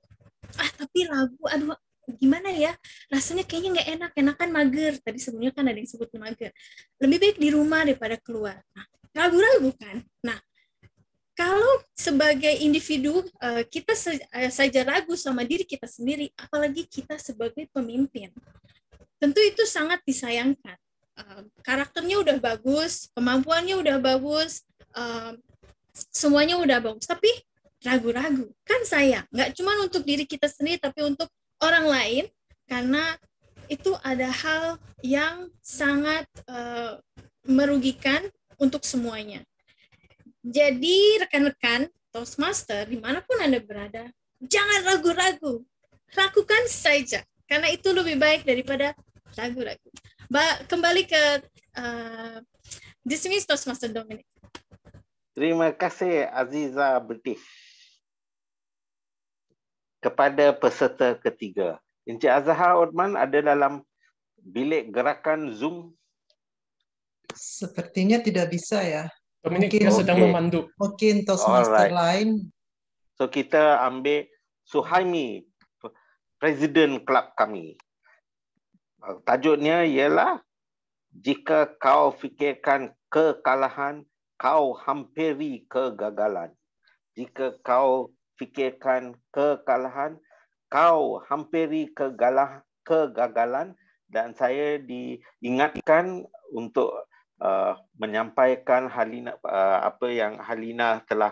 Tapi ragu, aduh gimana ya, rasanya kayaknya nggak enak, enakan mager. Tadi sebelumnya kan ada yang sebut mager. Lebih baik di rumah daripada keluar. Nah, ragu-ragu kan? Nah, kalau sebagai individu kita saja ragu sama diri kita sendiri, apalagi kita sebagai pemimpin. Tentu itu sangat disayangkan. Karakternya udah bagus, kemampuannya udah bagus, semuanya udah bagus, tapi ragu-ragu. Kan sayang, nggak cuma untuk diri kita sendiri, tapi untuk orang lain, karena itu ada hal yang sangat merugikan untuk semuanya. Jadi rekan-rekan Toastmaster, dimanapun Anda berada, jangan ragu-ragu. Lakukan saja, karena itu lebih baik daripada ragu-ragu. Kembali ke Distinguished Toastmaster Dominic. Terima kasih Aziza British. Kepada peserta ketiga, Encik Azhar Othman ada dalam bilik gerakan Zoom? Sepertinya tidak bisa ya. Dominic sedang memandu. Mungkin Toastmaster lain. So kita ambil Suhaimi, Presiden klub kami. Tajuknya ialah jika kau fikirkan kekalahan, kau hampiri kegagalan. Jika kau fikirkan kekalahan, kau hampiri kegagalan. Dan saya diingatkan untuk menyampaikan apa yang Halina telah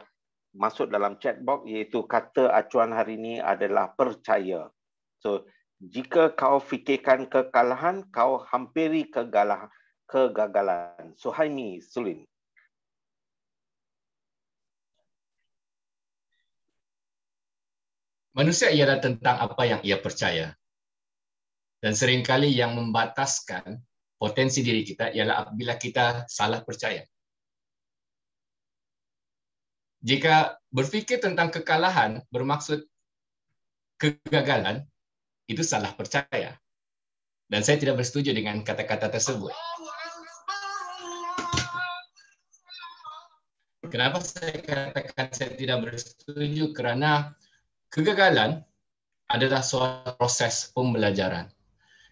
masuk dalam chat box, iaitu kata acuan hari ini adalah percaya. So, jika kau fikirkan kekalahan, kau hampiri kegagalan. Suhaimi Sulin. Manusia ialah tentang apa yang ia percaya. Dan seringkali yang membataskan potensi diri kita ialah apabila kita salah percaya. Jika berfikir tentang kekalahan bermaksud kegagalan, itu salah percaya. Dan saya tidak bersetuju dengan kata-kata tersebut. Kenapa saya katakan saya tidak bersetuju? Kerana kegagalan adalah suatu proses pembelajaran.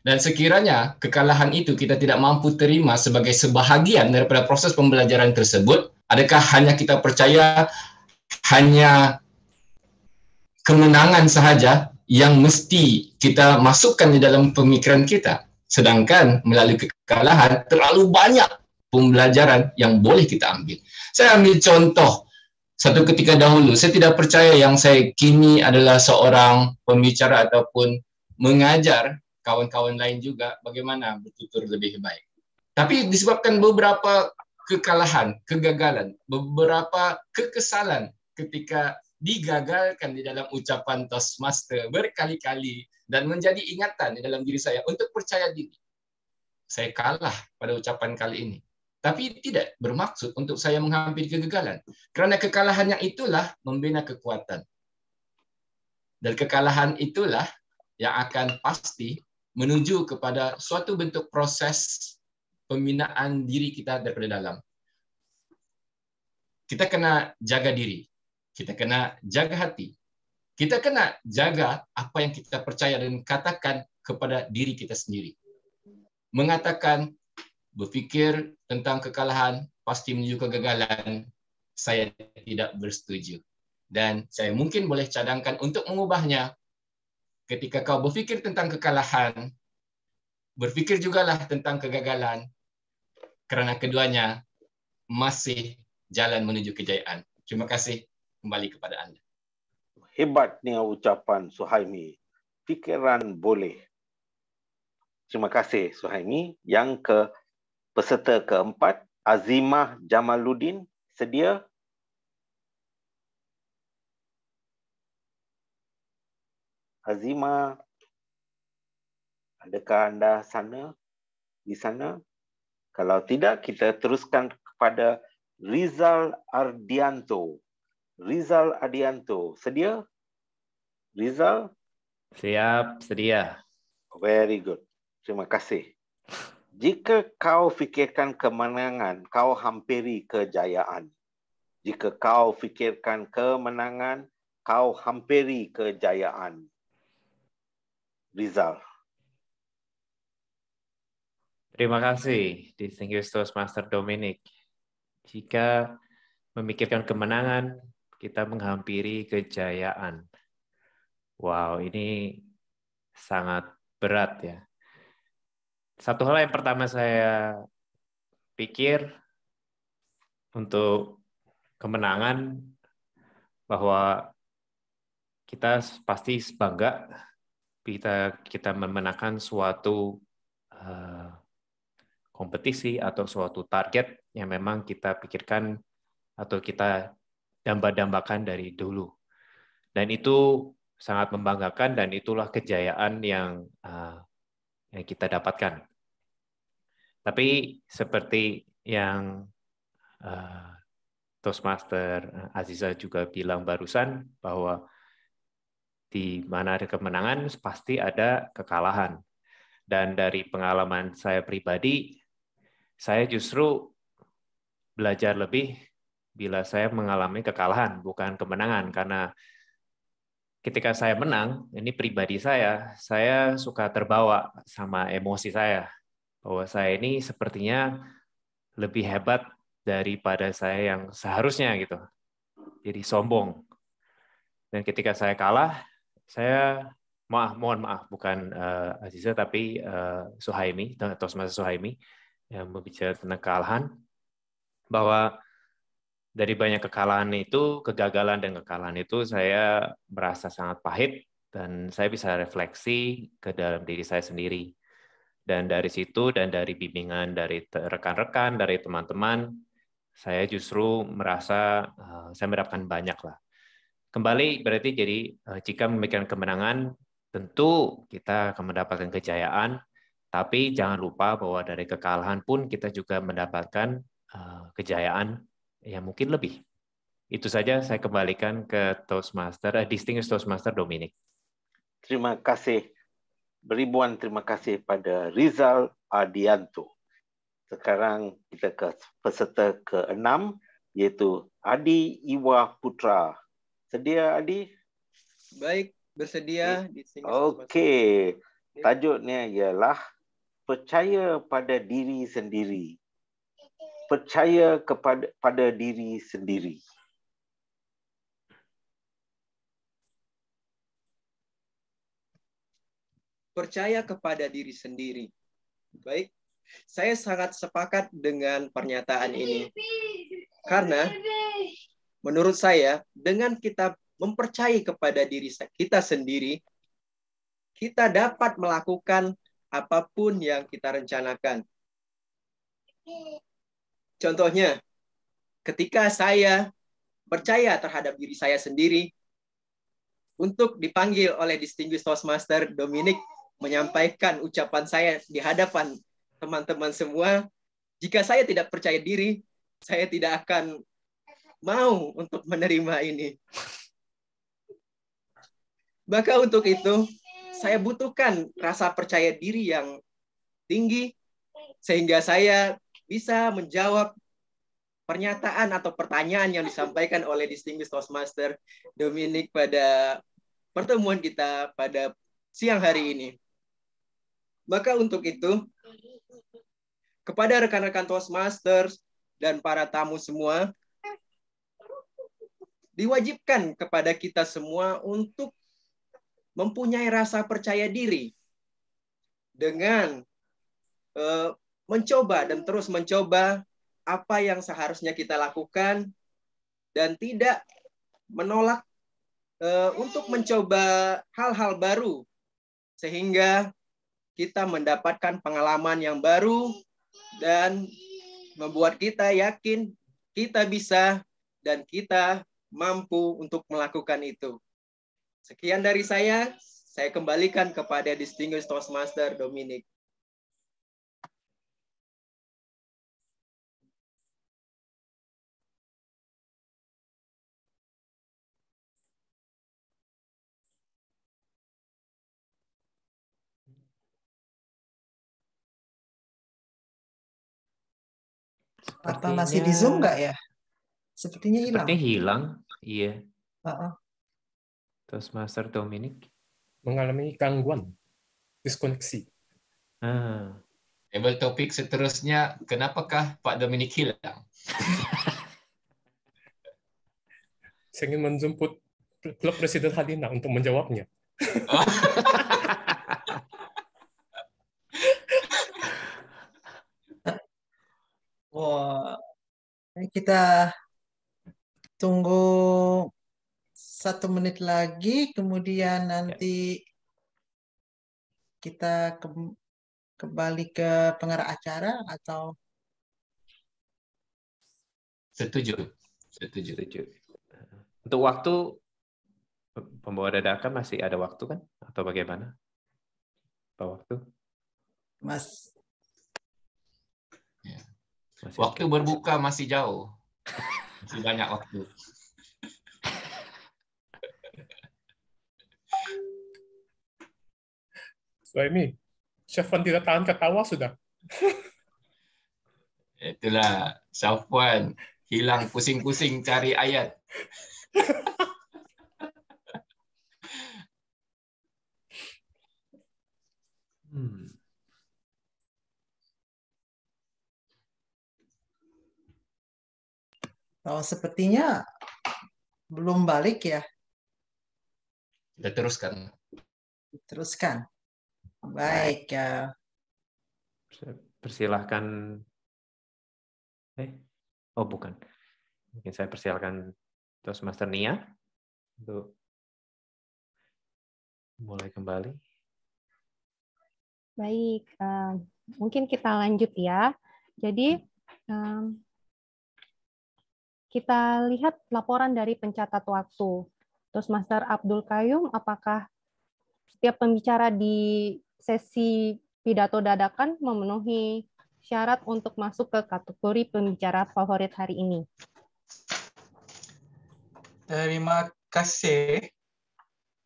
Dan sekiranya kekalahan itu kita tidak mampu terima sebagai sebahagian daripada proses pembelajaran tersebut, adakah hanya kita percaya hanya kemenangan sahaja yang mesti kita masukkan di dalam pemikiran kita? Sedangkan melalui kekalahan terlalu banyak pembelajaran yang boleh kita ambil. Saya ambil contoh. Satu ketika dahulu, saya tidak percaya yang saya kini adalah seorang pembicara ataupun mengajar kawan-kawan lain juga bagaimana bertutur lebih baik. Tapi disebabkan beberapa kekalahan, kegagalan, beberapa kekesalan ketika digagalkan di dalam ucapan Toastmaster berkali-kali dan menjadi ingatan di dalam diri saya untuk percaya diri. Saya kalah pada ucapan kali ini. Tapi tidak bermaksud untuk saya menghampiri kegagalan. Kerana kekalahan yang itulah membina kekuatan. Dan kekalahan itulah yang akan pasti menuju kepada suatu bentuk proses pembinaan diri kita daripada dalam. Kita kena jaga diri. kita kena jaga hati. Kita kena jaga apa yang kita percaya dan katakan kepada diri kita sendiri. Mengatakan, berfikir tentang kekalahan pasti menuju kegagalan, saya tidak bersetuju. Dan saya mungkin boleh cadangkan untuk mengubahnya. Ketika kau berfikir tentang kekalahan, berfikir jugalah tentang kegagalan, kerana keduanya masih jalan menuju kejayaan. Terima kasih, kembali kepada Anda. Hebatnya ucapan Suhaimi. Fikiran boleh. Terima kasih Suhaimi. Yang peserta keempat, Azimah Jamaluddin, sedia? Azimah, adakah anda di sana? Kalau tidak, kita teruskan kepada Rizal Ardianto. Rizal Ardianto, sedia? Rizal? Siap, sedia. Very good. Terima kasih. Jika kau fikirkan kemenangan, kau hampiri kejayaan. Jika kau fikirkan kemenangan, kau hampiri kejayaan. Rizal. Terima kasih, Distinguished Toastmaster Dominic. Jika memikirkan kemenangan, kita menghampiri kejayaan. Wow, ini sangat berat ya. Satu hal yang pertama saya pikir untuk kemenangan, bahwa kita pasti bangga kita memenangkan suatu kompetisi atau suatu target yang memang kita pikirkan atau kita damba-dambakan dari dulu. Dan itu sangat membanggakan dan itulah kejayaan yang kita dapatkan. Tapi seperti yang Toastmaster Aziza juga bilang barusan, bahwa di mana ada kemenangan pasti ada kekalahan. Dan dari pengalaman saya pribadi, saya justru belajar lebih bila saya mengalami kekalahan, bukan kemenangan. Karena ketika saya menang, ini pribadi saya suka terbawa sama emosi saya. Bahwa saya ini sepertinya lebih hebat daripada saya yang seharusnya gitu. Jadi sombong. Dan ketika saya kalah, saya mohon maaf bukan Aziza tapi Suhaimi, Toastmaster Suhaimi yang berbicara tentang kekalahan, bahwa dari banyak kekalahan itu, kegagalan dan kekalahan itu saya merasa sangat pahit dan saya bisa refleksi ke dalam diri saya sendiri. Dan dari situ dan dari bimbingan dari rekan-rekan, dari teman-teman, saya justru merasa saya mendapatkan banyak lah. Kembali berarti jadi jika memikirkan kemenangan, tentu kita akan mendapatkan kejayaan, tapi jangan lupa bahwa dari kekalahan pun kita juga mendapatkan kejayaan yang mungkin lebih. Itu saja, saya kembalikan ke Toastmaster, Distinguished Toastmaster Dominic. Terima kasih. Beribuan terima kasih pada Rizal Ardianto. Sekarang kita ke peserta ke-6, iaitu Adi Iwa Putra. Sedia, Adi? Baik, bersedia. Okey. Tajuknya ialah percaya pada diri sendiri. Percaya pada diri sendiri. Percaya kepada diri sendiri. Baik, saya sangat sepakat dengan pernyataan ini. Karena menurut saya, dengan kita mempercayai kepada diri kita sendiri, kita dapat melakukan apapun yang kita rencanakan. Contohnya, ketika saya percaya terhadap diri saya sendiri, untuk dipanggil oleh Distinguished Toastmaster Dominic menyampaikan ucapan saya di hadapan teman-teman semua, jika saya tidak percaya diri, saya tidak akan mau untuk menerima ini. Maka untuk itu, saya butuhkan rasa percaya diri yang tinggi, sehingga saya bisa menjawab pernyataan atau pertanyaan yang disampaikan oleh Distinguished Toastmaster Dominic pada pertemuan kita pada siang hari ini. Maka untuk itu, kepada rekan-rekan Toastmasters dan para tamu semua, diwajibkan kepada kita semua untuk mempunyai rasa percaya diri dengan mencoba dan terus mencoba apa yang seharusnya kita lakukan dan tidak menolak untuk mencoba hal-hal baru sehingga kita mendapatkan pengalaman yang baru dan membuat kita yakin kita bisa dan kita mampu untuk melakukan itu. Sekian dari saya kembalikan kepada Distinguished Toastmaster Dominic. Apa masih di Zoom nggak ya? Sepertinya hilang. Sepertinya hilang, iya. Uh-uh. Toastmaster Dominic mengalami gangguan diskoneksi. Table topik seterusnya, kenapakah Pak Dominic hilang? Saya ingin menjemput Klub Presiden Hadina untuk menjawabnya. Wah, kita tunggu 1 menit lagi, kemudian nanti kita kembali ke pengarah acara atau? Setuju. Untuk waktu pembawa dadakan masih ada waktu kan? Atau bagaimana? Apa waktu? Mas. Ya. Waktu berbuka masih jauh. Masih banyak waktu. Ini, Syafwan tidak tahan ketawa sudah. Itulah, Syafwan hilang pusing-pusing cari ayat. Oh, sepertinya belum balik ya. Kita teruskan. Teruskan. Baik ya. Persilahkan. Oh bukan. Mungkin saya persilahkan Toastmaster Nia untuk mulai kembali. Baik, mungkin kita lanjut ya. Jadi kita lihat laporan dari pencatat waktu. Toastmaster Abdul Qayyum, apakah setiap pembicara di sesi pidato dadakan memenuhi syarat untuk masuk ke kategori pembicara favorit hari ini? Terima kasih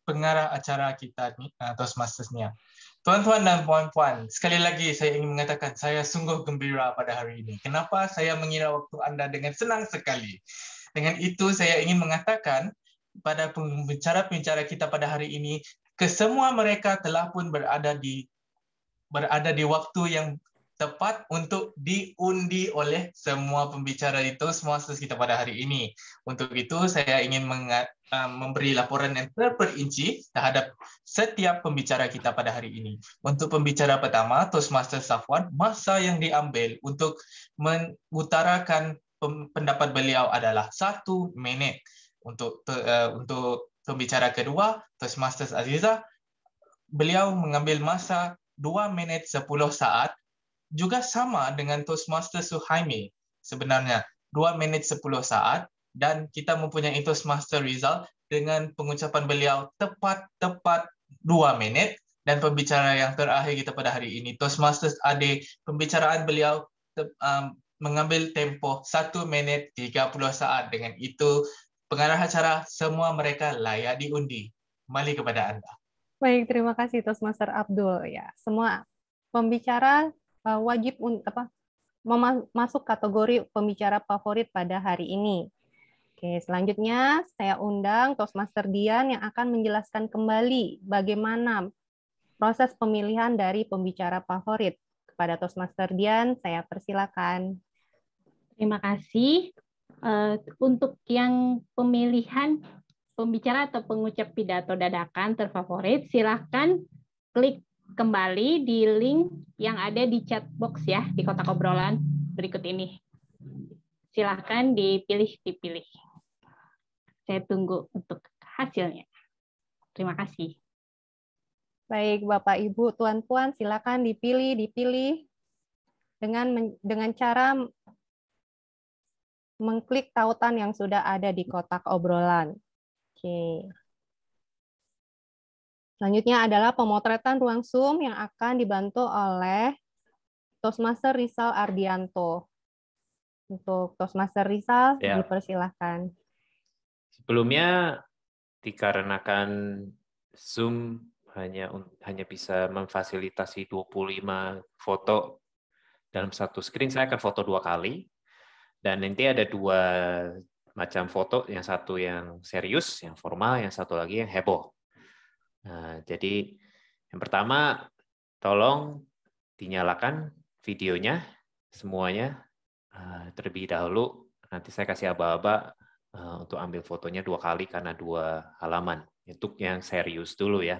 pengarah acara kita ni, Toastmastersnya. Tuan-tuan dan puan-puan, sekali lagi saya ingin mengatakan saya sungguh gembira pada hari ini. Kenapa saya mengira waktu Anda dengan senang sekali? Dengan itu saya ingin mengatakan pada pembicara-pembicara kita pada hari ini, kesemua mereka telah pun berada di waktu yang tepat untuk diundi oleh semua pembicara di Toastmasters kita pada hari ini. Untuk itu saya ingin memberi laporan yang terperinci terhadap setiap pembicara kita pada hari ini. Untuk pembicara pertama, Toastmaster Syafwan, masa yang diambil untuk mengutarakan pendapat beliau adalah 1 minit. Untuk pembicara kedua, Toastmasters Aziza, beliau mengambil masa 2 minit 10 saat, juga sama dengan Toastmaster Suhaimi. Sebenarnya 2 minit 10 saat, dan kita mempunyai Toastmaster Rizal dengan pengucapan beliau tepat 2 minit, dan pembicara yang terakhir kita pada hari ini, Toastmasters Ade, pembicaraan beliau mengambil tempoh 1 minit 30 saat. Dengan itu, pengarah acara semua mereka layak diundi. Kembali kepada Anda. Baik, terima kasih Toastmaster Abdul. Ya, semua pembicara wajib masuk kategori pembicara favorit pada hari ini. Oke, selanjutnya saya undang Toastmaster Dian yang akan menjelaskan kembali bagaimana proses pemilihan dari pembicara favorit. Kepada Toastmaster Dian, saya persilakan. Terima kasih. Untuk yang pemilihan pembicara atau pengucap pidato dadakan terfavorit, silakan klik kembali di link yang ada di chat box ya, di kotak obrolan berikut ini. Silakan dipilih. Saya tunggu untuk hasilnya. Terima kasih. Baik, Bapak, Ibu, Tuan-Puan, silakan dipilih dengan cara mengklik tautan yang sudah ada di kotak obrolan. Oke. Selanjutnya adalah pemotretan ruang Zoom yang akan dibantu oleh Toastmaster Rizal Ardianto. Untuk Toastmaster Rizal, dipersilahkan. Sebelumnya, dikarenakan Zoom hanya bisa memfasilitasi 25 foto dalam satu screen, saya akan foto 2 kali. Dan nanti ada 2 macam foto, yang satu yang serius, yang formal, yang satu lagi yang heboh. Nah, jadi yang pertama, tolong dinyalakan videonya semuanya terlebih dahulu. Nanti saya kasih aba-aba untuk ambil fotonya 2 kali karena 2 halaman. Untuk yang serius dulu ya.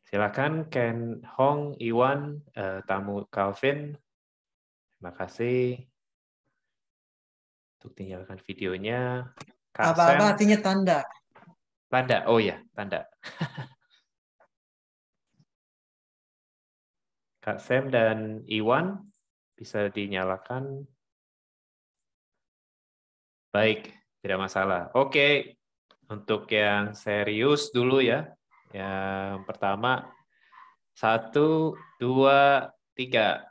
Silakan Ken Hong, Iwan, tamu Calvin. Terima kasih. Untuk dinyalakan videonya. Apa-apa artinya tanda. Tanda, oh ya, tanda. Kak Sam dan Iwan, bisa dinyalakan. Baik, tidak masalah. Oke, untuk yang serius dulu ya. Yang pertama, 1, 2, 3.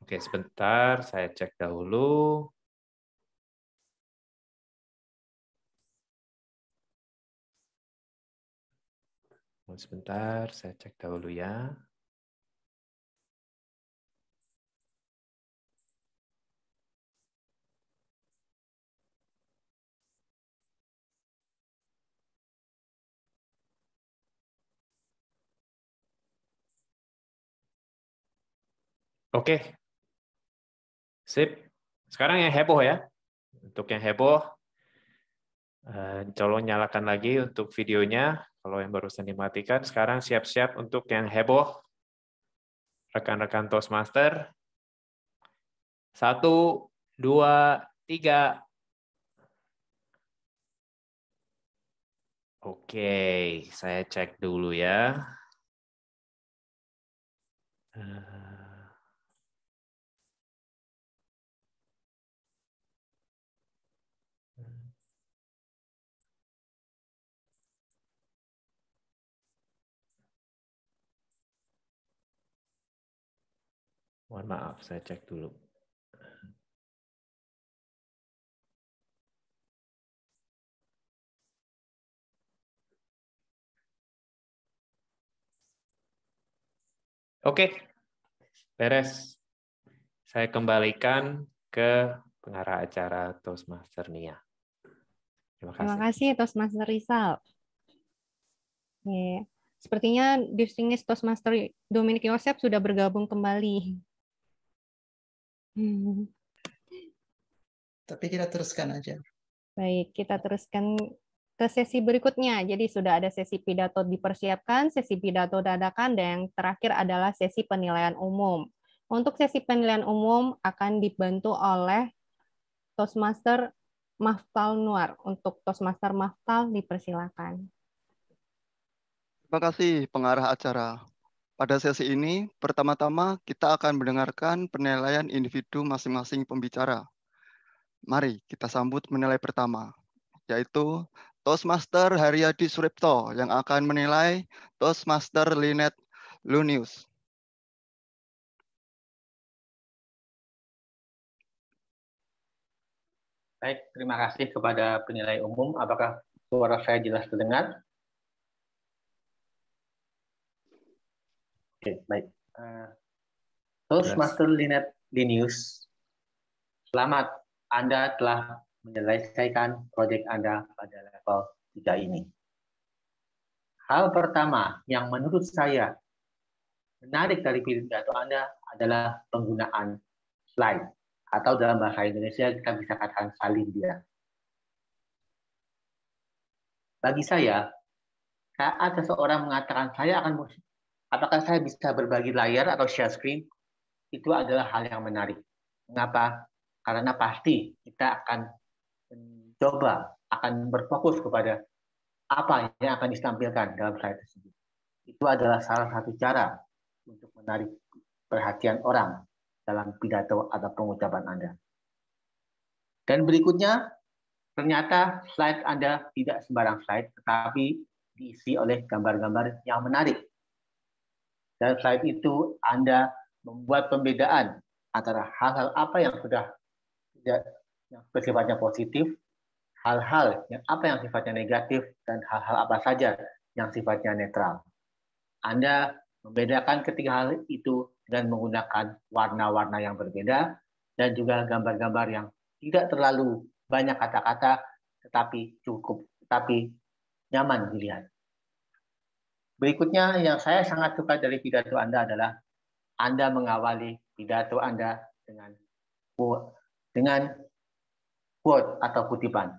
Oke, sebentar, saya cek dahulu. Sebentar, saya cek dahulu ya. Oke. Sip. Sekarang yang heboh ya. Untuk yang heboh, tolong nyalakan lagi untuk videonya. Kalau yang barusan dimatikan, sekarang siap-siap untuk yang heboh. Rekan-rekan Toastmaster. 1, 2, 3. Oke, saya cek dulu ya. Mohon maaf, saya cek dulu. Oke, beres. Saya kembalikan ke pengarah acara Toastmaster Nia. Terima kasih Toastmaster Rizal. Sepertinya Distinguished Toastmaster Dominic Yosep sudah bergabung kembali. Tapi kita teruskan aja. Baik, kita teruskan ke sesi berikutnya. Jadi sudah ada sesi pidato dipersiapkan, sesi pidato dadakan, dan yang terakhir adalah sesi penilaian umum. Untuk sesi penilaian umum akan dibantu oleh Toastmaster Maftal Nuar. Untuk Toastmaster Maftal dipersilakan. Terima kasih pengarah acara. Pada sesi ini, pertama-tama kita akan mendengarkan penilaian individu masing-masing pembicara. Mari kita sambut menilai pertama, yaitu Toastmaster Haryadi Suripto yang akan menilai Toastmaster Linet Lunius. Baik, terima kasih kepada penilai umum. Apakah suara saya jelas terdengar? Oke, baik. Toastmaster Linus, selamat, Anda telah menyelesaikan proyek Anda pada level 3 ini. Hal pertama yang menurut saya menarik dari pidato Anda adalah penggunaan slide, atau dalam bahasa Indonesia kita bisa katakan salin dia. Bagi saya, saat seseorang mengatakan apakah saya bisa berbagi layar atau share screen, itu adalah hal yang menarik. Mengapa? Karena pasti kita akan mencoba, akan berfokus kepada apa yang akan ditampilkan dalam slide tersebut. Itu adalah salah satu cara untuk menarik perhatian orang dalam pidato atau pengucapan Anda. Dan berikutnya, ternyata slide Anda tidak sembarang slide, tetapi diisi oleh gambar-gambar yang menarik. Dan slide itu Anda membuat pembedaan antara hal-hal apa yang sudah yang sifatnya positif, hal-hal yang sifatnya negatif, dan hal-hal apa saja yang sifatnya netral. Anda membedakan ketiga hal itu dengan menggunakan warna-warna yang berbeda dan juga gambar-gambar yang tidak terlalu banyak kata-kata, tetapi nyaman dilihat. Berikutnya yang saya sangat suka dari pidato Anda adalah Anda mengawali pidato Anda dengan quote atau kutipan.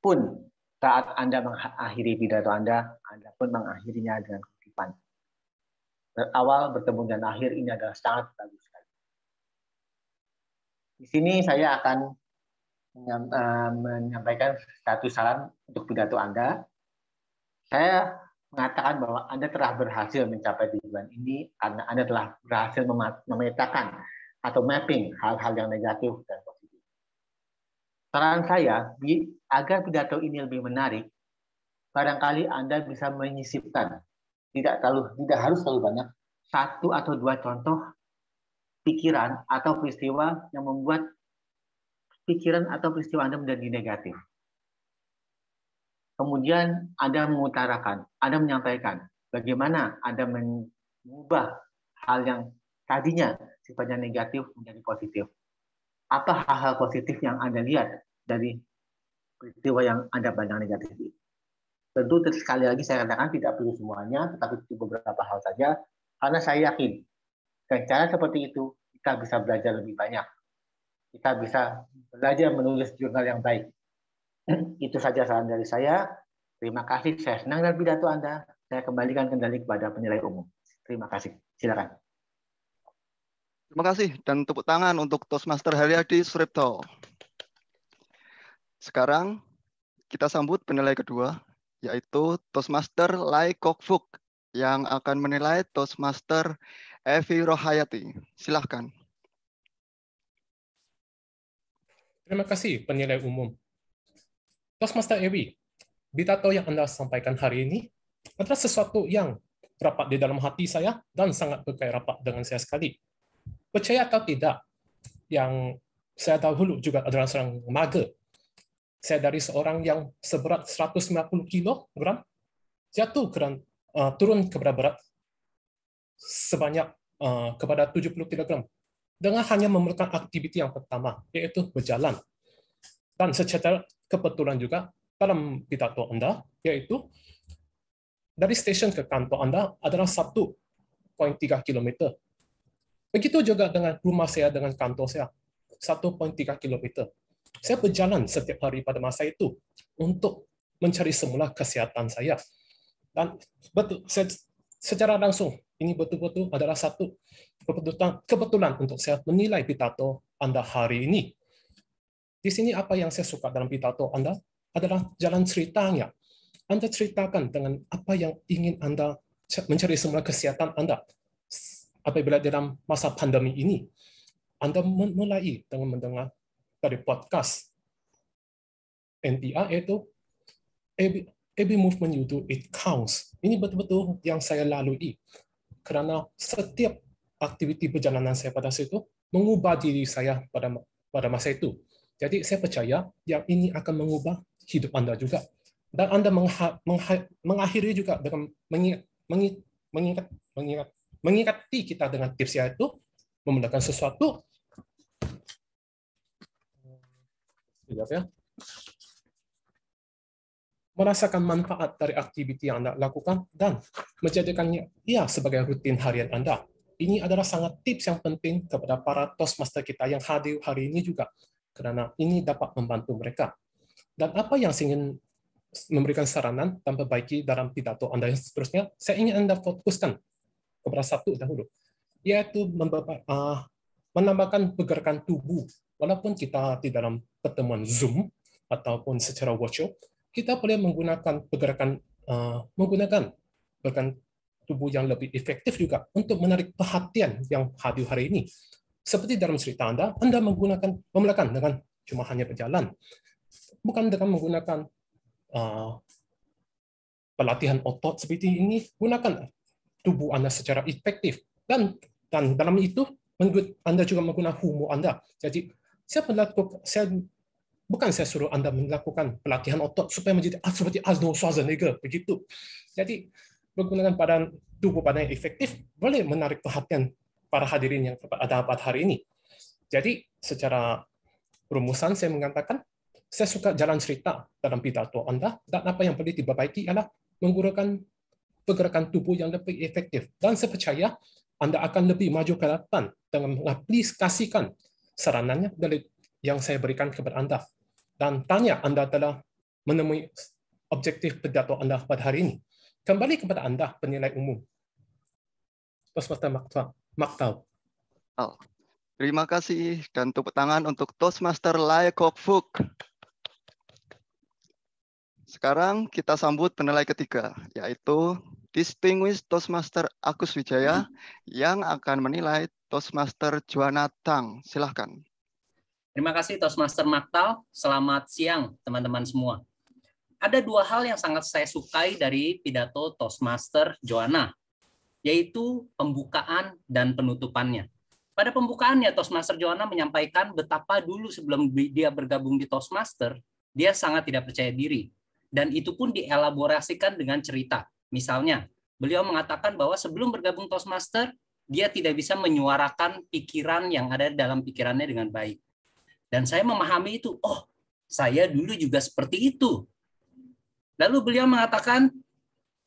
Pun saat Anda mengakhiri pidato Anda pun mengakhirinya dengan kutipan. Awal, bertemu, dan akhir ini adalah sangat bagus sekali. Di sini saya akan menyampaikan satu saran untuk pidato Anda. Saya mengatakan bahwa Anda telah berhasil mencapai tujuan ini karena Anda telah berhasil memetakan atau mapping hal-hal yang negatif dan positif. Saran saya, agar pidato ini lebih menarik, barangkali Anda bisa menyisipkan, tidak harus terlalu banyak, 1 atau 2 contoh pikiran atau peristiwa yang membuat pikiran atau peristiwa Anda menjadi negatif. Kemudian Anda mengutarakan, Anda menyampaikan bagaimana Anda mengubah hal yang tadinya sifatnya negatif menjadi positif. Apa hal-hal positif yang Anda lihat dari peristiwa yang Anda pandang negatif itu? Tentu sekali lagi saya katakan tidak perlu semuanya, tetapi beberapa hal saja, karena saya yakin dengan cara seperti itu kita bisa belajar lebih banyak. Kita bisa belajar menulis jurnal yang baik. Itu saja saran dari saya. Terima kasih. Saya senang dengan pidato Anda. Saya kembalikan kendali kepada penilai umum. Terima kasih. Silakan. Terima kasih dan tepuk tangan untuk Toastmaster Haryadi Suripto. Sekarang kita sambut penilai kedua, yaitu Toastmaster Lai Kok Fook yang akan menilai Toastmaster Evi Rohayati. Silakan. Terima kasih penilai umum. Toastmaster Evi, pidato yang Anda sampaikan hari ini adalah sesuatu yang rapat di dalam hati saya dan sangat berkait rapat dengan saya sekali. Percaya atau tidak, yang saya dahulu juga adalah seorang mager. Saya dari seorang yang seberat 190 kilogram jatuh turun kepada berat sebanyak kepada 70 kilogram dengan hanya memerlukan aktiviti yang pertama, yaitu berjalan. Dan secara kebetulan juga dalam pidato Anda, yaitu dari stesen ke kantor Anda adalah 1,3 km. Begitu juga dengan rumah saya dengan kantor saya, 1,3 km. Saya berjalan setiap hari pada masa itu untuk mencari semula kesehatan saya. Dan betul, secara langsung, ini betul-betul adalah satu kebetulan untuk saya menilai pidato Anda hari ini. Di sini apa yang saya suka dalam pidato Anda adalah jalan ceritanya. Anda ceritakan dengan apa yang ingin Anda mencari semula kesehatan Anda. Apabila dalam masa pandemi ini, Anda mulai dengan mendengar dari podcast NPR, yaitu every movement you do, it counts. Ini betul-betul yang saya lalui. Karena setiap aktiviti perjalanan saya pada saat itu mengubah diri saya pada masa itu. Jadi saya percaya yang ini akan mengubah hidup Anda juga. Dan Anda mengakhiri juga dengan mengingat mengingati kita dengan tips yaitu menggunakan sesuatu merasakan manfaat dari aktiviti yang Anda lakukan dan menjadikannya sebagai rutin harian Anda. Ini adalah sangat tips yang penting kepada para Toastmaster kita yang hadir hari ini juga, karena ini dapat membantu mereka. Dan apa yang saya ingin memberikan saranan dan perbaiki dalam pidato Anda yang seterusnya, saya ingin Anda fokuskan kepada satu dahulu, yaitu menambahkan pergerakan tubuh. Walaupun kita di dalam pertemuan Zoom ataupun secara virtual, kita boleh menggunakan pergerakan tubuh yang lebih efektif juga untuk menarik perhatian yang hadir hari ini. Seperti dalam cerita Anda memulakan dengan cuma hanya berjalan, bukan dengan menggunakan pelatihan otot seperti ini. Gunakan tubuh Anda secara efektif, dan dalam itu Anda juga menggunakan humor Anda. Jadi saya suruh Anda melakukan pelatihan otot supaya menjadi seperti Arnold Schwarzenegger begitu. Jadi menggunakan tubuh badan yang efektif boleh menarik perhatian para hadirin yang ada pada hari ini. Jadi secara rumusan saya mengatakan, saya suka jalan cerita dalam pidato Anda, dan apa yang perlu diperbaiki adalah menggunakan pergerakan tubuh yang lebih efektif. Dan saya percaya Anda akan lebih maju ke depan dengan mengaplikasikan saranannya dari yang saya berikan kepada Anda. Dan tanya Anda telah menemui objektif pidato Anda pada hari ini. Kembali kepada Anda, penilai umum. Toastmaster Maktau. Terima kasih, dan tepuk tangan untuk Toastmaster Lai Kok Fook. Sekarang kita sambut penilai ketiga, yaitu Distinguished Toastmaster Agus Wijaya yang akan menilai Toastmaster Joanna Tang. Silahkan. Terima kasih Toastmaster Maktal. Selamat siang teman-teman semua. Ada dua hal yang sangat saya sukai dari pidato Toastmaster Joanna, yaitu pembukaan dan penutupannya. Pada pembukaannya, Toastmaster Joanna menyampaikan betapa dulu sebelum dia bergabung di Toastmaster, dia sangat tidak percaya diri. Dan itu pun dielaborasikan dengan cerita. Misalnya, beliau mengatakan bahwa sebelum bergabung Toastmaster, dia tidak bisa menyuarakan pikiran yang ada dalam pikirannya dengan baik. Dan saya memahami itu, oh, saya dulu juga seperti itu. Lalu beliau mengatakan,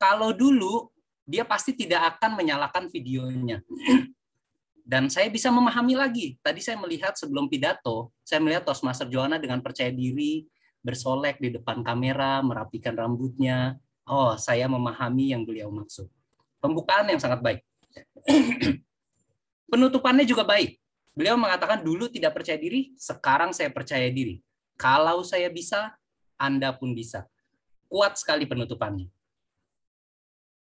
kalau dulu, dia pasti tidak akan menyalakan videonya. Dan saya bisa memahami lagi. Tadi saya melihat sebelum pidato, saya melihat Toastmaster Joanna dengan percaya diri, bersolek di depan kamera, merapikan rambutnya. Oh, saya memahami yang beliau maksud. Pembukaan yang sangat baik. Penutupannya juga baik. Beliau mengatakan dulu tidak percaya diri, sekarang saya percaya diri. Kalau saya bisa, Anda pun bisa. Kuat sekali penutupannya.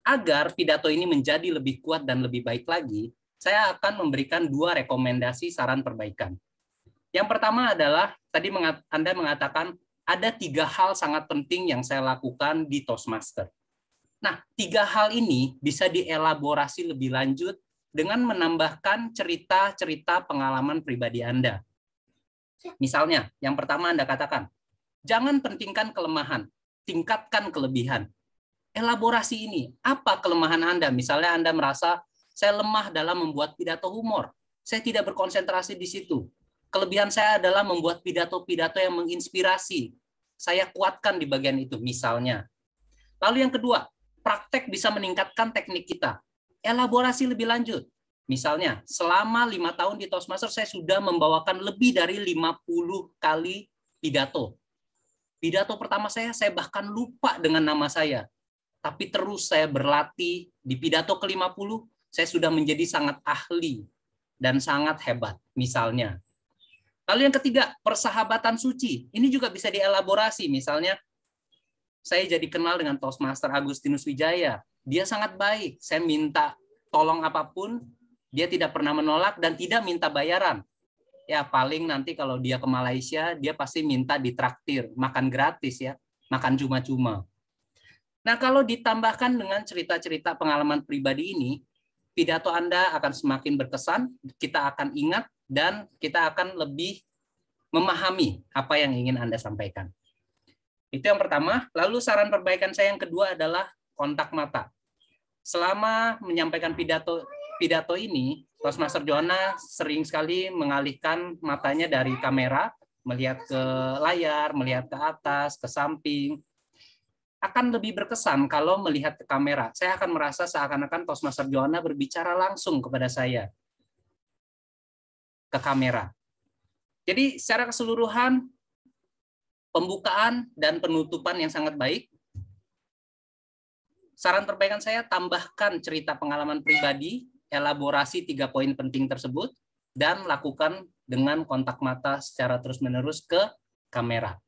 Agar pidato ini menjadi lebih kuat dan lebih baik lagi, saya akan memberikan dua rekomendasi saran perbaikan. Yang pertama adalah, tadi Anda mengatakan, ada 3 hal sangat penting yang saya lakukan di Toastmaster. Nah, 3 hal ini bisa dielaborasi lebih lanjut dengan menambahkan cerita-cerita pengalaman pribadi Anda. Misalnya, yang pertama Anda katakan, jangan pentingkan kelemahan, tingkatkan kelebihan. Elaborasi ini, apa kelemahan Anda? Misalnya Anda merasa, saya lemah dalam membuat pidato humor. Saya tidak berkonsentrasi di situ. Kelebihan saya adalah membuat pidato-pidato yang menginspirasi. Saya kuatkan di bagian itu, misalnya. Lalu yang kedua, praktek bisa meningkatkan teknik kita. Elaborasi lebih lanjut. Misalnya, selama 5 tahun di Toastmaster, saya sudah membawakan lebih dari 50 kali pidato. Pidato pertama saya bahkan lupa dengan nama saya. Tapi terus saya berlatih, di pidato ke-50, saya sudah menjadi sangat ahli dan sangat hebat, misalnya. Lalu yang ketiga, persahabatan suci. Ini juga bisa dielaborasi. Misalnya, saya jadi kenal dengan Toastmaster Agustinus Wijaya. Dia sangat baik. Saya minta tolong apapun, dia tidak pernah menolak dan tidak minta bayaran. Ya, paling nanti kalau dia ke Malaysia, dia pasti minta ditraktir. Makan gratis ya, makan cuma-cuma. Nah, kalau ditambahkan dengan cerita-cerita pengalaman pribadi ini, pidato Anda akan semakin berkesan, kita akan ingat, dan kita akan lebih memahami apa yang ingin Anda sampaikan. Itu yang pertama. Lalu saran perbaikan saya yang kedua adalah kontak mata. Selama menyampaikan pidato pidato ini, Toastmaster Joanna sering sekali mengalihkan matanya dari kamera, melihat ke layar, melihat ke atas, ke samping. Akan lebih berkesan kalau melihat ke kamera. Saya akan merasa seakan-akan Toastmaster Joanna berbicara langsung kepada saya ke kamera. Jadi secara keseluruhan, pembukaan dan penutupan yang sangat baik. Saran perbaikan saya, tambahkan cerita pengalaman pribadi, elaborasi 3 poin penting tersebut, dan lakukan dengan kontak mata secara terus-menerus ke kamera.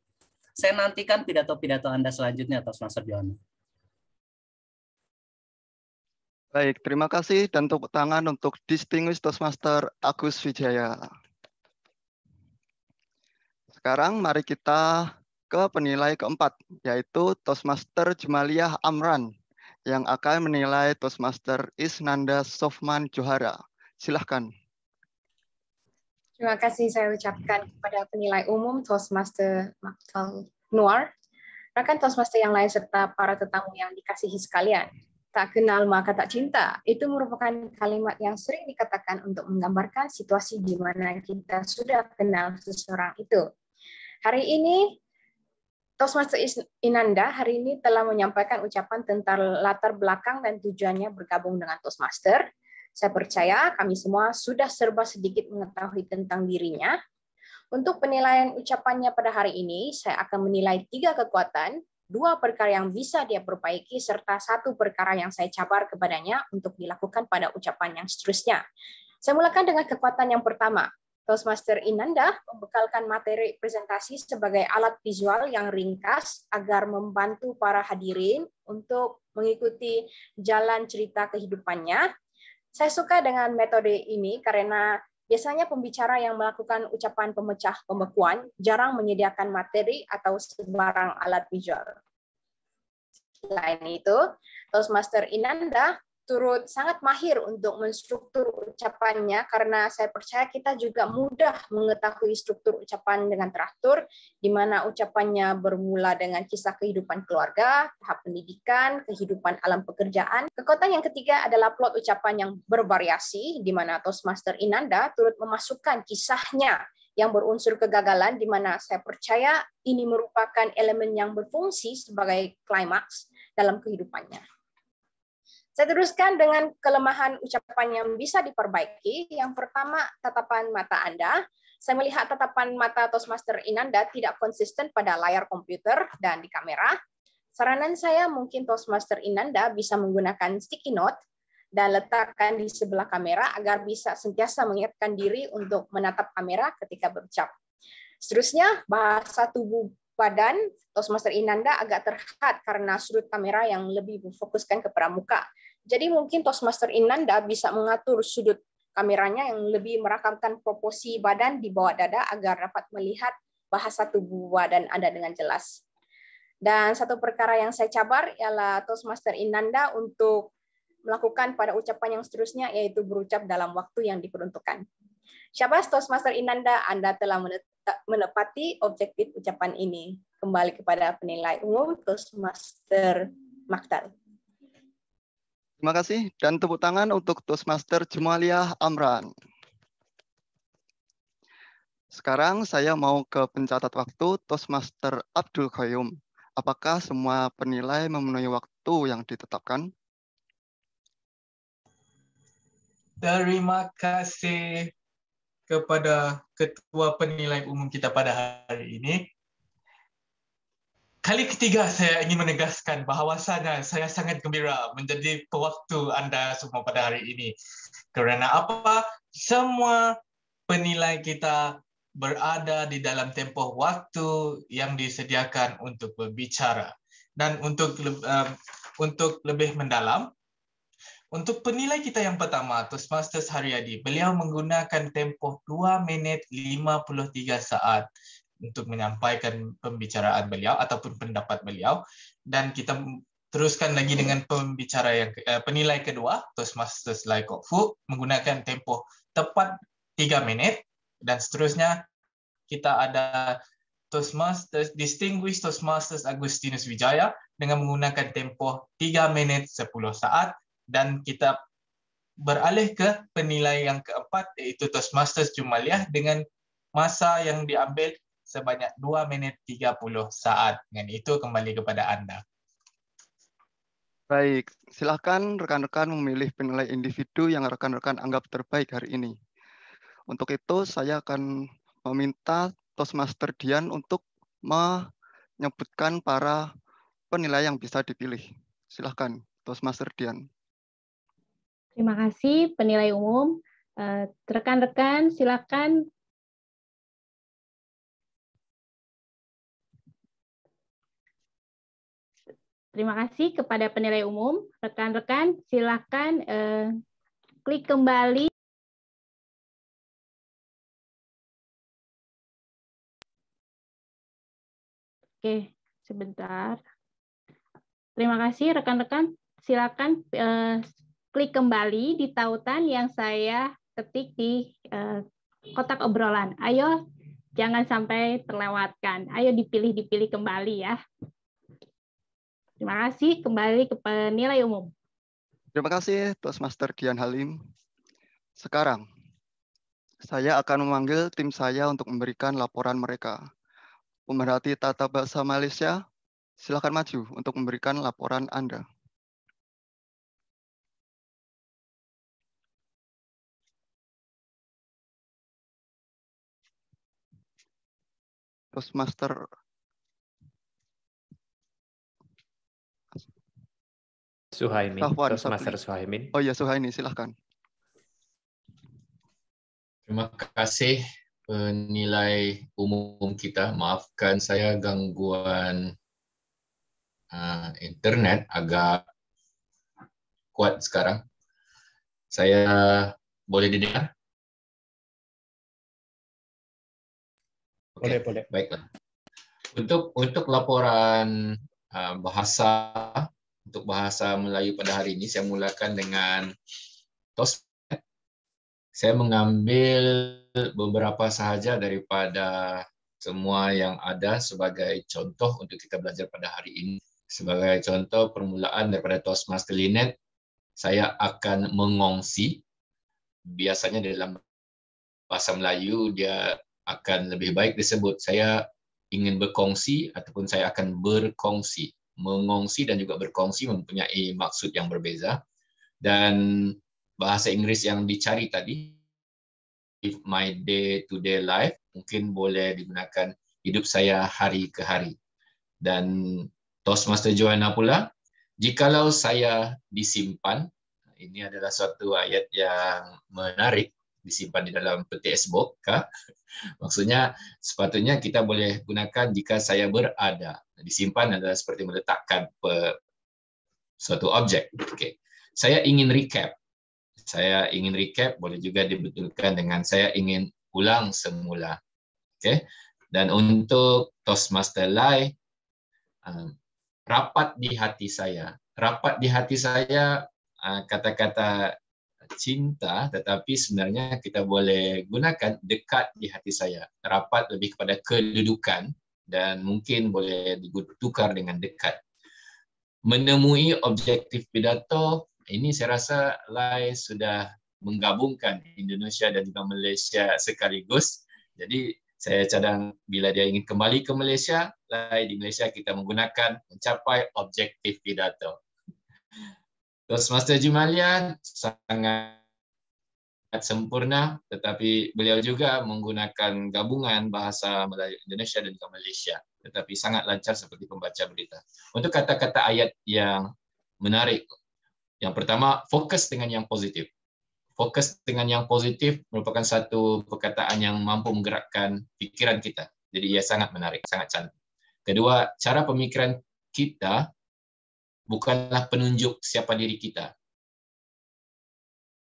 Saya nantikan pidato-pidato Anda selanjutnya, Toastmaster Joanna. Baik, terima kasih dan tepuk tangan untuk Distinguished Toastmaster Agus Wijaya. Sekarang mari kita ke penilai keempat, yaitu Toastmaster Jumaliyah Amran, yang akan menilai Toastmaster Isnanda Sofman Johara. Silahkan. Terima kasih saya ucapkan kepada penilai umum Toastmaster Maktal Noor, rekan Toastmaster yang lain serta para tetamu yang dikasihi sekalian. Tak kenal maka tak cinta, itu merupakan kalimat yang sering dikatakan untuk menggambarkan situasi di mana kita sudah kenal seseorang itu. Hari ini Toastmaster Inanda hari ini telah menyampaikan ucapan tentang latar belakang dan tujuannya bergabung dengan Toastmaster. Saya percaya kami semua sudah serba sedikit mengetahui tentang dirinya. Untuk penilaian ucapannya pada hari ini, saya akan menilai 3 kekuatan, 2 perkara yang bisa dia perbaiki, serta 1 perkara yang saya cabar kepadanya untuk dilakukan pada ucapan yang seterusnya. Saya mulakan dengan kekuatan yang pertama. Toastmaster Inanda membekalkan materi presentasi sebagai alat visual yang ringkas agar membantu para hadirin untuk mengikuti jalan cerita kehidupannya. Saya suka dengan metode ini karena biasanya pembicara yang melakukan ucapan pemecah pembekuan jarang menyediakan materi atau sebarang alat visual. Selain itu, Toastmaster Inanda turut sangat mahir untuk menstruktur ucapannya karena saya percaya kita juga mudah mengetahui struktur ucapan dengan teratur, di mana ucapannya bermula dengan kisah kehidupan keluarga, tahap pendidikan, kehidupan alam pekerjaan. Kekuatan yang ketiga adalah plot ucapan yang bervariasi, di mana Toastmaster Inanda turut memasukkan kisahnya yang berunsur kegagalan, di mana saya percaya ini merupakan elemen yang berfungsi sebagai klimaks dalam kehidupannya. Saya teruskan dengan kelemahan ucapan yang bisa diperbaiki. Yang pertama, tatapan mata Anda. Saya melihat tatapan mata Toastmaster Inanda tidak konsisten pada layar komputer dan di kamera. Saranan saya mungkin Toastmaster Inanda bisa menggunakan sticky note dan letakkan di sebelah kamera agar bisa sentiasa mengingatkan diri untuk menatap kamera ketika berucap. Seterusnya, bahasa tubuh badan Toastmaster Inanda agak terlihat karena sudut kamera yang lebih memfokuskan kepada muka. Jadi mungkin Toastmaster Inanda bisa mengatur sudut kameranya yang lebih merakamkan proporsi badan di bawah dada agar dapat melihat bahasa tubuh badan Anda dengan jelas. Dan 1 perkara yang saya cabar ialah Toastmaster Inanda untuk melakukan pada ucapan yang seterusnya, yaitu berucap dalam waktu yang diperuntukkan. Syabas Toastmaster Inanda, Anda telah menepati objektif ucapan ini. Kembali kepada penilai umum Toastmaster Maktal. Terima kasih dan tepuk tangan untuk Toastmaster Jumaliyah Amran. Sekarang saya mau ke pencatat waktu Toastmaster Abdul Qayyum. Apakah semua penilai memenuhi waktu yang ditetapkan? Terima kasih kepada Ketua Penilai Umum kita pada hari ini. Kali ketiga saya ingin menegaskan bahawasanya saya sangat gembira menjadi pewaktu Anda semua pada hari ini. Kerana apa? Semua penilai kita berada di dalam tempoh waktu yang disediakan untuk berbicara. Dan untuk lebih mendalam, untuk penilai kita yang pertama, Toastmaster Haryadi, beliau menggunakan tempoh 2 minit 53 saat untuk menyampaikan pembicaraan beliau ataupun pendapat beliau, dan kita teruskan lagi dengan penilai kedua, Toastmaster Lai Kok Fu, menggunakan tempoh tepat 3 menit, dan seterusnya kita ada Distinguished Toastmasters Agustinus Wijaya dengan menggunakan tempoh 3 menit 10 saat, dan kita beralih ke penilaian yang keempat, iaitu Toastmasters Jumaliah dengan masa yang diambil sebanyak 2 minit 30 saat. Dengan itu kembali kepada Anda. Baik, silakan rekan-rekan memilih penilai individu yang rekan-rekan anggap terbaik hari ini. Untuk itu, saya akan meminta Toastmaster Dian untuk menyebutkan para penilai yang bisa dipilih. Silakan, Toastmaster Dian. Terima kasih, penilai umum. Rekan-rekan, silakan. Terima kasih kepada penilai umum. Rekan-rekan, silakan klik kembali. Oke, sebentar. Terima kasih rekan-rekan. Silakan klik kembali di tautan yang saya ketik di kotak obrolan. Ayo, jangan sampai terlewatkan. Ayo dipilih kembali ya. Terima kasih, kembali ke penilai umum. Terima kasih, Toastmaster Dian Halim. Sekarang, saya akan memanggil tim saya untuk memberikan laporan mereka. Pemerhati Tata Bahasa Malaysia, silakan maju untuk memberikan laporan Anda. Toastmaster Suhaimin, Safwan Toastmaster Sabli. Suhaimin. Oh iya, Suhaimi, silahkan. Terima kasih penilai umum kita. Maafkan saya gangguan internet agak kuat sekarang. Saya boleh didengar? Boleh, boleh. Baiklah. Untuk laporan bahasa, untuk bahasa Melayu pada hari ini, saya mulakan dengan Toastmat. Saya mengambil beberapa sahaja daripada semua yang ada sebagai contoh untuk kita belajar pada hari ini. Sebagai contoh permulaan daripada Toastmaster Linet, saya akan mengongsi. Biasanya dalam bahasa Melayu dia akan lebih baik disebut saya ingin berkongsi ataupun saya akan berkongsi. Mengongsi dan juga berkongsi mempunyai maksud yang berbeza. Dan bahasa Inggris yang dicari tadi, my day-to-day life, mungkin boleh digunakan hidup saya hari ke hari. Dan Toastmaster Joanna pula, jikalau saya disimpan, ini adalah suatu ayat yang menarik, disimpan di dalam peti esbok, kah? Maksudnya sepatutnya kita boleh gunakan jika saya berada. Disimpan adalah seperti meletakkan suatu objek. Okay. Saya ingin recap. Saya ingin recap boleh juga dibetulkan dengan saya ingin ulang semula. Okay. Dan untuk Toastmaster Lai, rapat di hati saya. Rapat di hati saya kata-kata cinta, tetapi sebenarnya kita boleh gunakan dekat di hati saya. Rapat lebih kepada kedudukan dan mungkin boleh ditukar dengan dekat. Menemui objektif pidato, ini saya rasa Lai sudah menggabungkan Indonesia dan juga Malaysia sekaligus. Jadi saya cadang bila dia ingin kembali ke Malaysia, Lai di Malaysia kita menggunakan mencapai objektif pidato. Toastmaster Jumaliah sangat sempurna, tetapi beliau juga menggunakan gabungan bahasa Melayu Indonesia dan juga Malaysia, tetapi sangat lancar seperti pembaca berita. Untuk kata-kata ayat yang menarik, yang pertama, fokus dengan yang positif. Fokus dengan yang positif merupakan satu perkataan yang mampu menggerakkan pikiran kita. Jadi ia sangat menarik, sangat cantik. Kedua, cara pemikiran kita bukanlah penunjuk siapa diri kita.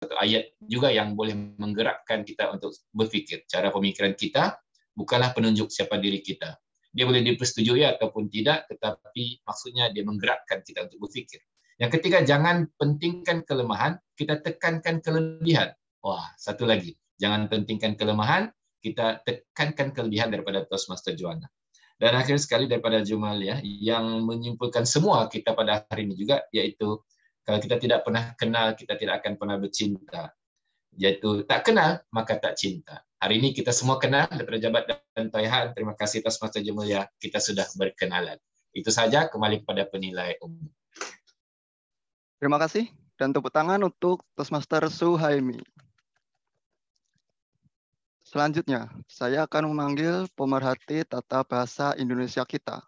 Satu ayat juga yang boleh menggerakkan kita untuk berfikir. Cara pemikiran kita bukanlah penunjuk siapa diri kita. Dia boleh dipersetujui ataupun tidak, tetapi maksudnya dia menggerakkan kita untuk berfikir. Yang ketiga, jangan pentingkan kelemahan, kita tekankan kelebihan. Wah, satu lagi. Jangan pentingkan kelemahan, kita tekankan kelebihan daripada Toastmaster Joanna. Dan akhir sekali daripada Jumaliah yang menyimpulkan semua kita pada hari ini juga, yaitu Kalau kita tidak pernah kenal, kita tidak akan pernah bercinta. Yaitu tak kenal, maka tak cinta. Hari ini kita semua kenal, Dr. Jabat dan Toyhan. Terima kasih Toastmaster Jemulia, kita sudah berkenalan. Itu saja, kembali kepada penilai umum. Terima kasih, dan tepuk tangan untuk Toastmaster Suhaimi. Selanjutnya, saya akan memanggil pemerhati tata bahasa Indonesia kita.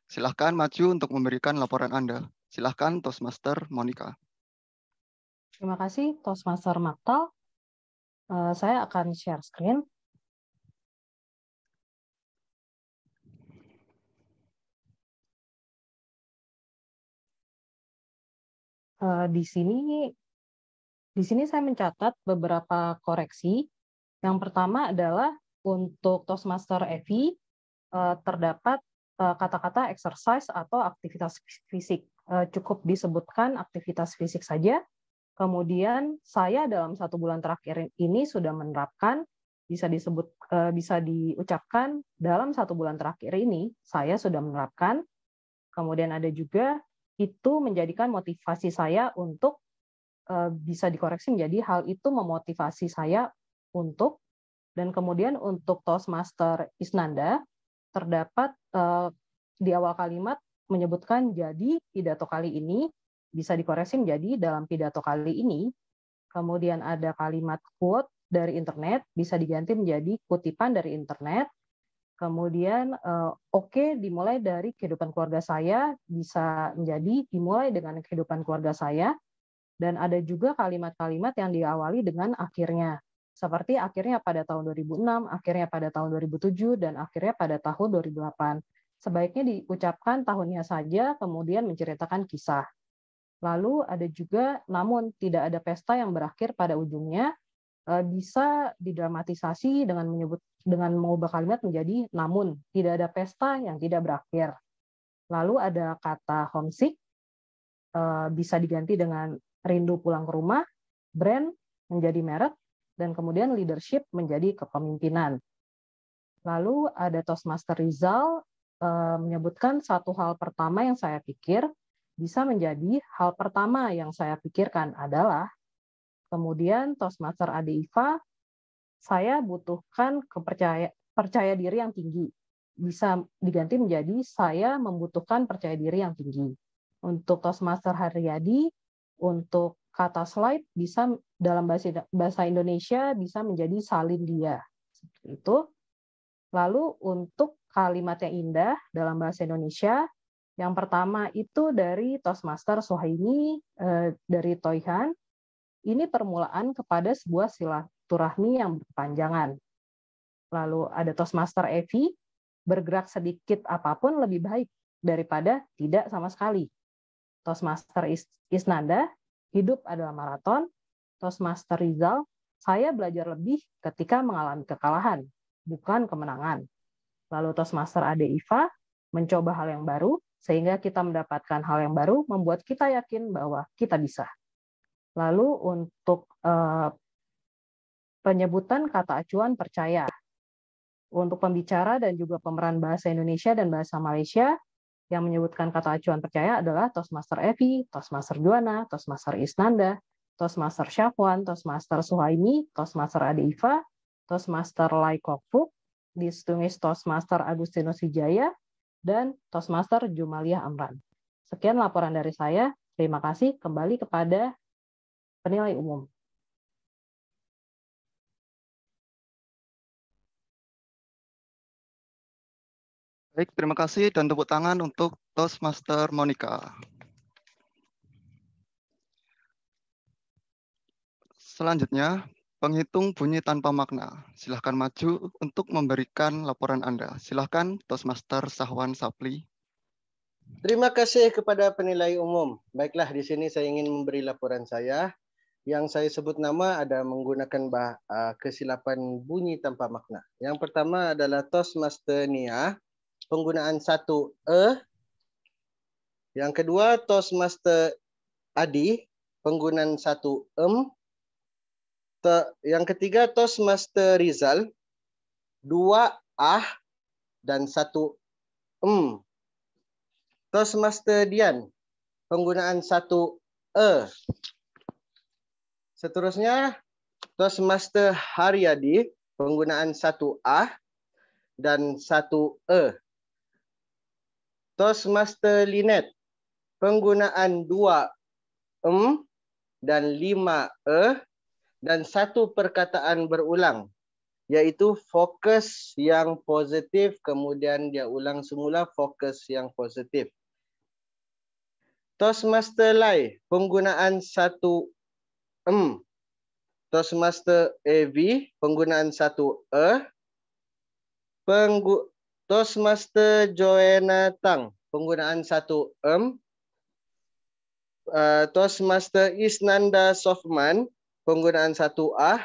Silahkan maju untuk memberikan laporan Anda. Silahkan Toastmaster Monica. Terima kasih Toastmaster Maktal. Saya akan share screen. Di sini saya mencatat beberapa koreksi. Yang pertama adalah untuk Toastmaster Evi terdapat kata-kata exercise atau aktivitas fisik. Cukup disebutkan aktivitas fisik saja. Kemudian saya dalam 1 bulan terakhir ini sudah menerapkan, bisa diucapkan dalam 1 bulan terakhir ini saya sudah menerapkan. Kemudian ada juga itu menjadikan motivasi saya untuk bisa dikoreksi menjadi hal itu memotivasi saya untuk. Dan kemudian untuk Toastmaster Isnanda terdapat di awal kalimat menyebutkan jadi pidato kali ini bisa dikoreksi menjadi dalam pidato kali ini. Kemudian ada kalimat quote dari internet, bisa diganti menjadi kutipan dari internet. Kemudian oke, dimulai dari kehidupan keluarga saya, bisa menjadi dimulai dengan kehidupan keluarga saya. Dan ada juga kalimat-kalimat yang diawali dengan akhirnya. Seperti akhirnya pada tahun 2006, akhirnya pada tahun 2007, dan akhirnya pada tahun 2008. Sebaiknya diucapkan tahunnya saja, kemudian menceritakan kisah. Lalu ada juga, namun tidak ada pesta yang berakhir pada ujungnya, bisa didramatisasi dengan mengubah kalimat menjadi namun tidak ada pesta yang tidak berakhir. Lalu ada kata homesick, bisa diganti dengan rindu pulang ke rumah, brand menjadi merek, dan kemudian leadership menjadi kepemimpinan. Lalu ada Toastmaster Rizal menyebutkan satu hal pertama yang saya pikir, bisa menjadi hal pertama yang saya pikirkan adalah, kemudian Toastmaster Ade Iva, saya butuhkan percaya diri yang tinggi. Bisa diganti menjadi saya membutuhkan percaya diri yang tinggi. Untuk Toastmaster Haryadi, untuk kata slide bisa dalam bahasa Indonesia bisa menjadi salin dia. Seperti itu. Lalu untuk kalimat yang indah dalam bahasa Indonesia, yang pertama itu dari Toastmaster Suhaimi dari Toyhan. Ini permulaan kepada sebuah silaturahmi yang berkepanjangan. Lalu ada Toastmaster Evi, bergerak sedikit apapun lebih baik daripada tidak sama sekali. Toastmaster Isnanda, hidup adalah maraton. Toastmaster Rizal, saya belajar lebih ketika mengalami kekalahan, bukan kemenangan. Lalu Toastmaster Ade Iva, mencoba hal yang baru, sehingga kita mendapatkan hal yang baru, membuat kita yakin bahwa kita bisa. Lalu untuk penyebutan kata acuan percaya. Untuk pembicara dan juga pemeran bahasa Indonesia dan bahasa Malaysia, yang menyebutkan kata acuan percaya adalah Toastmaster Evi, Toastmaster Juana, Toastmaster Isnanda, Toastmaster Syafwan, Toastmaster Suhaimi, Toastmaster Ade Iva, Toastmaster Lai Kok Fook, Distinguished Toastmaster Agustinus Wijaya, dan Toastmaster Jumalia Amran. Sekian laporan dari saya. Terima kasih. Kembali kepada penilai umum. Baik, terima kasih dan tepuk tangan untuk Toastmaster Monica. Selanjutnya, penghitung bunyi tanpa makna. Silahkan maju untuk memberikan laporan Anda. Silahkan Toastmaster Sahwan Sapli. Terima kasih kepada penilai umum. Baiklah, di sini saya ingin memberi laporan saya. Yang saya sebut nama ada menggunakan kesilapan bunyi tanpa makna. Yang pertama adalah Toastmaster Nia, penggunaan satu e. Yang kedua Toastmaster Adi, penggunaan satu Yang ketiga Toastmaster Rizal, 2 dan 1 Toastmaster Dian, penggunaan 1 E. Seterusnya, Toastmaster Haryadi, penggunaan 1A dan 1E. Toastmaster Linet, penggunaan 2 dan 5E dan 1 perkataan berulang, yaitu fokus yang positif, kemudian dia ulang semula fokus yang positif. Toastmaster Lai, penggunaan 1 Toastmaster AV, penggunaan 1E. Toastmaster Joanna Tang, penggunaan 1 Toastmaster Isnanda Sofman, penggunaan 1A,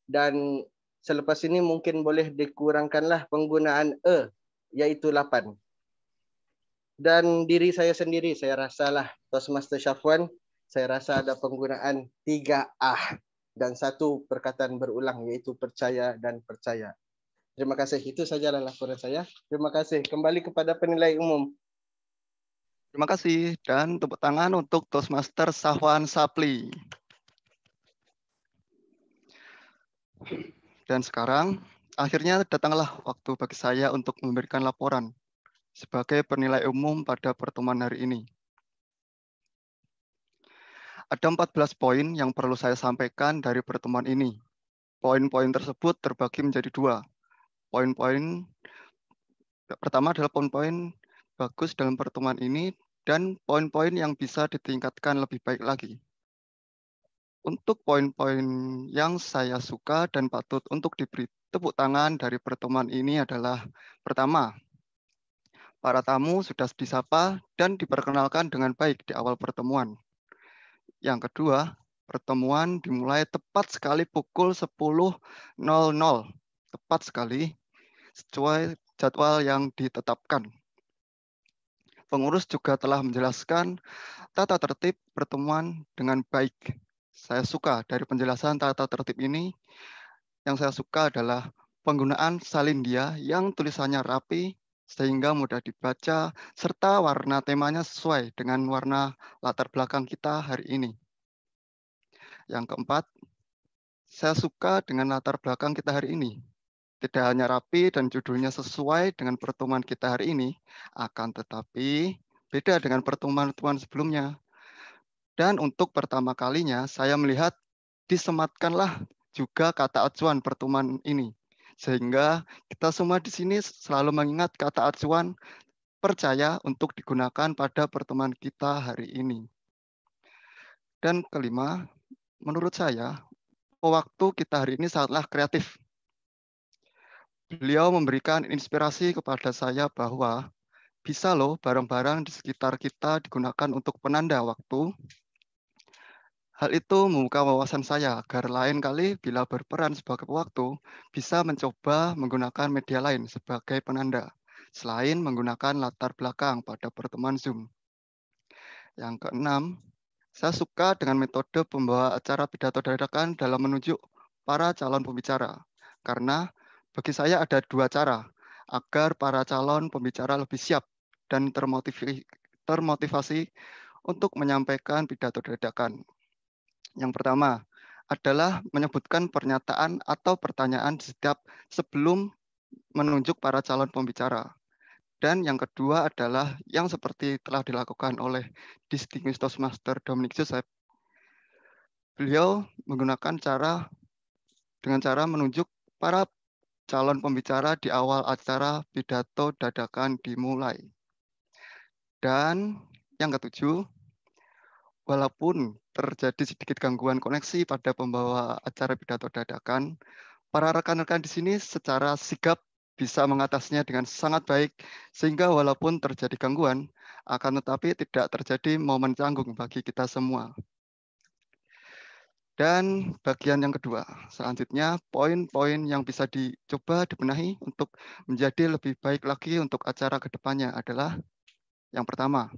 dan selepas ini mungkin boleh dikurangkanlah penggunaan E, yaitu 8. Dan diri saya sendiri, saya rasalah Toastmaster Syafwan, saya rasa ada penggunaan 3A dan 1 perkataan berulang, yaitu percaya dan percaya. Terima kasih. Itu sajalah laporan saya. Terima kasih. Kembali kepada penilai umum. Terima kasih. Dan tepuk tangan untuk Toastmaster Syafwan Sapli. Dan sekarang, akhirnya datanglah waktu bagi saya untuk memberikan laporan sebagai penilai umum pada pertemuan hari ini. Ada 14 poin yang perlu saya sampaikan dari pertemuan ini. Poin-poin tersebut terbagi menjadi 2. Poin-poin pertama adalah poin-poin bagus dalam pertemuan ini dan poin-poin yang bisa ditingkatkan lebih baik lagi. Untuk poin-poin yang saya suka dan patut untuk diberi tepuk tangan dari pertemuan ini adalah pertama, para tamu sudah disapa dan diperkenalkan dengan baik di awal pertemuan. Yang kedua, pertemuan dimulai tepat sekali pukul 10.00. Tepat sekali sesuai jadwal yang ditetapkan. Pengurus juga telah menjelaskan tata tertib pertemuan dengan baik. Saya suka dari penjelasan tata tertib ini. Yang saya suka adalah penggunaan salindia yang tulisannya rapi sehingga mudah dibaca serta warna temanya sesuai dengan warna latar belakang kita hari ini. Yang keempat, saya suka dengan latar belakang kita hari ini. Tidak hanya rapi dan judulnya sesuai dengan pertemuan kita hari ini, akan tetapi beda dengan pertemuan-pertemuan sebelumnya. Dan untuk pertama kalinya saya melihat disematkanlah juga kata acuan pertemuan ini. Sehingga kita semua di sini selalu mengingat kata acuan percaya untuk digunakan pada pertemuan kita hari ini. Dan kelima, menurut saya, waktu kita hari ini sangatlah kreatif. Beliau memberikan inspirasi kepada saya bahwa bisa loh barang-barang di sekitar kita digunakan untuk penanda waktu. Hal itu membuka wawasan saya agar lain kali bila berperan sebagai waktu bisa mencoba menggunakan media lain sebagai penanda, selain menggunakan latar belakang pada pertemuan Zoom. Yang keenam, saya suka dengan metode pembawa acara pidato dadakan dalam menunjuk para calon pembicara, karena bagi saya ada 2 cara agar para calon pembicara lebih siap dan termotivasi untuk menyampaikan pidato dadakan. Yang pertama adalah menyebutkan pernyataan atau pertanyaan sebelum menunjuk para calon pembicara. Dan yang kedua adalah yang seperti telah dilakukan oleh Distinguished Toastmaster Dominic Joseph. Beliau menggunakan dengan cara menunjuk para calon pembicara di awal acara pidato dadakan dimulai. Dan yang ketujuh, walaupun terjadi sedikit gangguan koneksi pada pembawa acara pidato dadakan, para rekan-rekan di sini secara sigap bisa mengatasinya dengan sangat baik, sehingga walaupun terjadi gangguan, akan tetapi tidak terjadi momen canggung bagi kita semua. Dan bagian yang kedua, selanjutnya poin-poin yang bisa dicoba dibenahi untuk menjadi lebih baik lagi untuk acara ke depannya adalah yang pertama,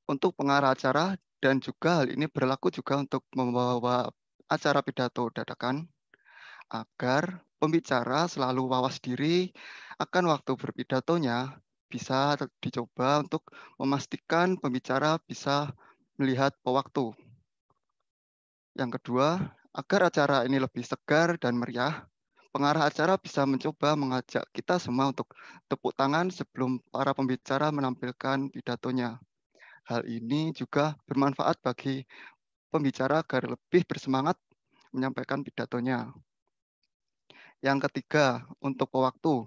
untuk pengarah acara dan juga hal ini berlaku juga untuk membawa acara pidato dadakan, agar pembicara selalu wawas diri akan waktu berpidatonya, bisa dicoba untuk memastikan pembicara bisa melihat pewaktu. Yang kedua, agar acara ini lebih segar dan meriah, pengarah acara bisa mencoba mengajak kita semua untuk tepuk tangan sebelum para pembicara menampilkan pidatonya. Hal ini juga bermanfaat bagi pembicara agar lebih bersemangat menyampaikan pidatonya. Yang ketiga, untuk pewaktu,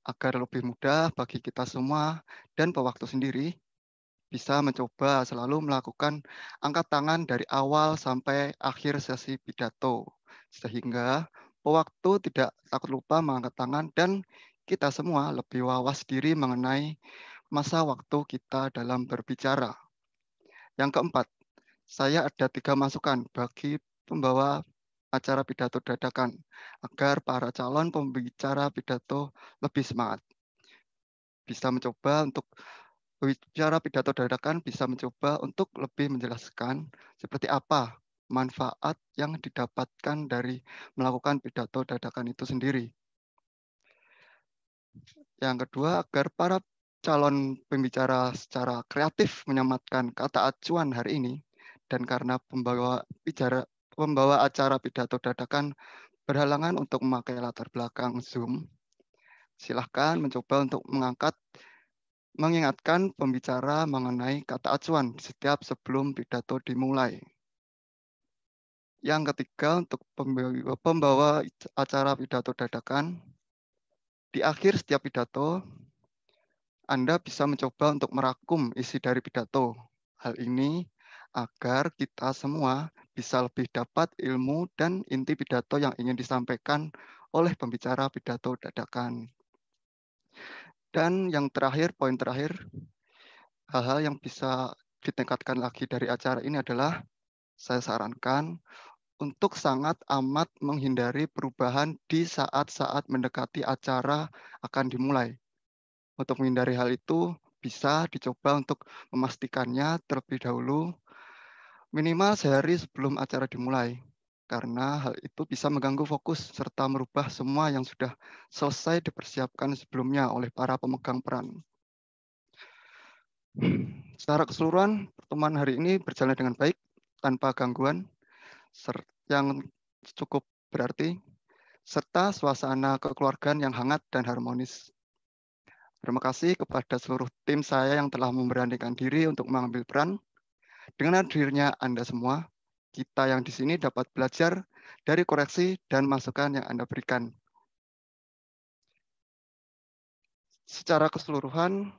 agar lebih mudah bagi kita semua dan pewaktu sendiri, bisa mencoba selalu melakukan angkat tangan dari awal sampai akhir sesi pidato, sehingga pewaktu tidak takut lupa mengangkat tangan dan kita semua lebih wawas diri mengenai masa waktu kita dalam berbicara. Yang keempat, saya ada 3 masukan bagi pembawa acara pidato dadakan agar para calon pembicara pidato lebih semangat. Bisa mencoba untuk bicara pidato dadakan, bisa mencoba untuk lebih menjelaskan seperti apa manfaat yang didapatkan dari melakukan pidato dadakan itu sendiri. Yang kedua, agar para calon pembicara secara kreatif menyematkan kata acuan hari ini, dan karena pembawa acara pidato dadakan berhalangan untuk memakai latar belakang Zoom, silahkan mencoba untuk mengingatkan pembicara mengenai kata acuan setiap sebelum pidato dimulai. Yang ketiga, untuk pembawa acara pidato dadakan, di akhir setiap pidato, Anda bisa mencoba untuk merakum isi dari pidato. Hal ini agar kita semua bisa lebih dapat ilmu dan inti pidato yang ingin disampaikan oleh pembicara pidato dadakan. Dan yang terakhir, poin terakhir, hal-hal yang bisa ditingkatkan lagi dari acara ini adalah saya sarankan untuk sangat amat menghindari perubahan di saat-saat mendekati acara akan dimulai. Untuk menghindari hal itu, bisa dicoba untuk memastikannya terlebih dahulu minimal sehari sebelum acara dimulai. Karena hal itu bisa mengganggu fokus serta merubah semua yang sudah selesai dipersiapkan sebelumnya oleh para pemegang peran. Secara keseluruhan, pertemuan hari ini berjalan dengan baik, tanpa gangguan yang cukup berarti, serta suasana kekeluargaan yang hangat dan harmonis. Terima kasih kepada seluruh tim saya yang telah memberanikan diri untuk mengambil peran. Dengan hadirnya Anda semua, kita yang di sini dapat belajar dari koreksi dan masukan yang Anda berikan. Secara keseluruhan,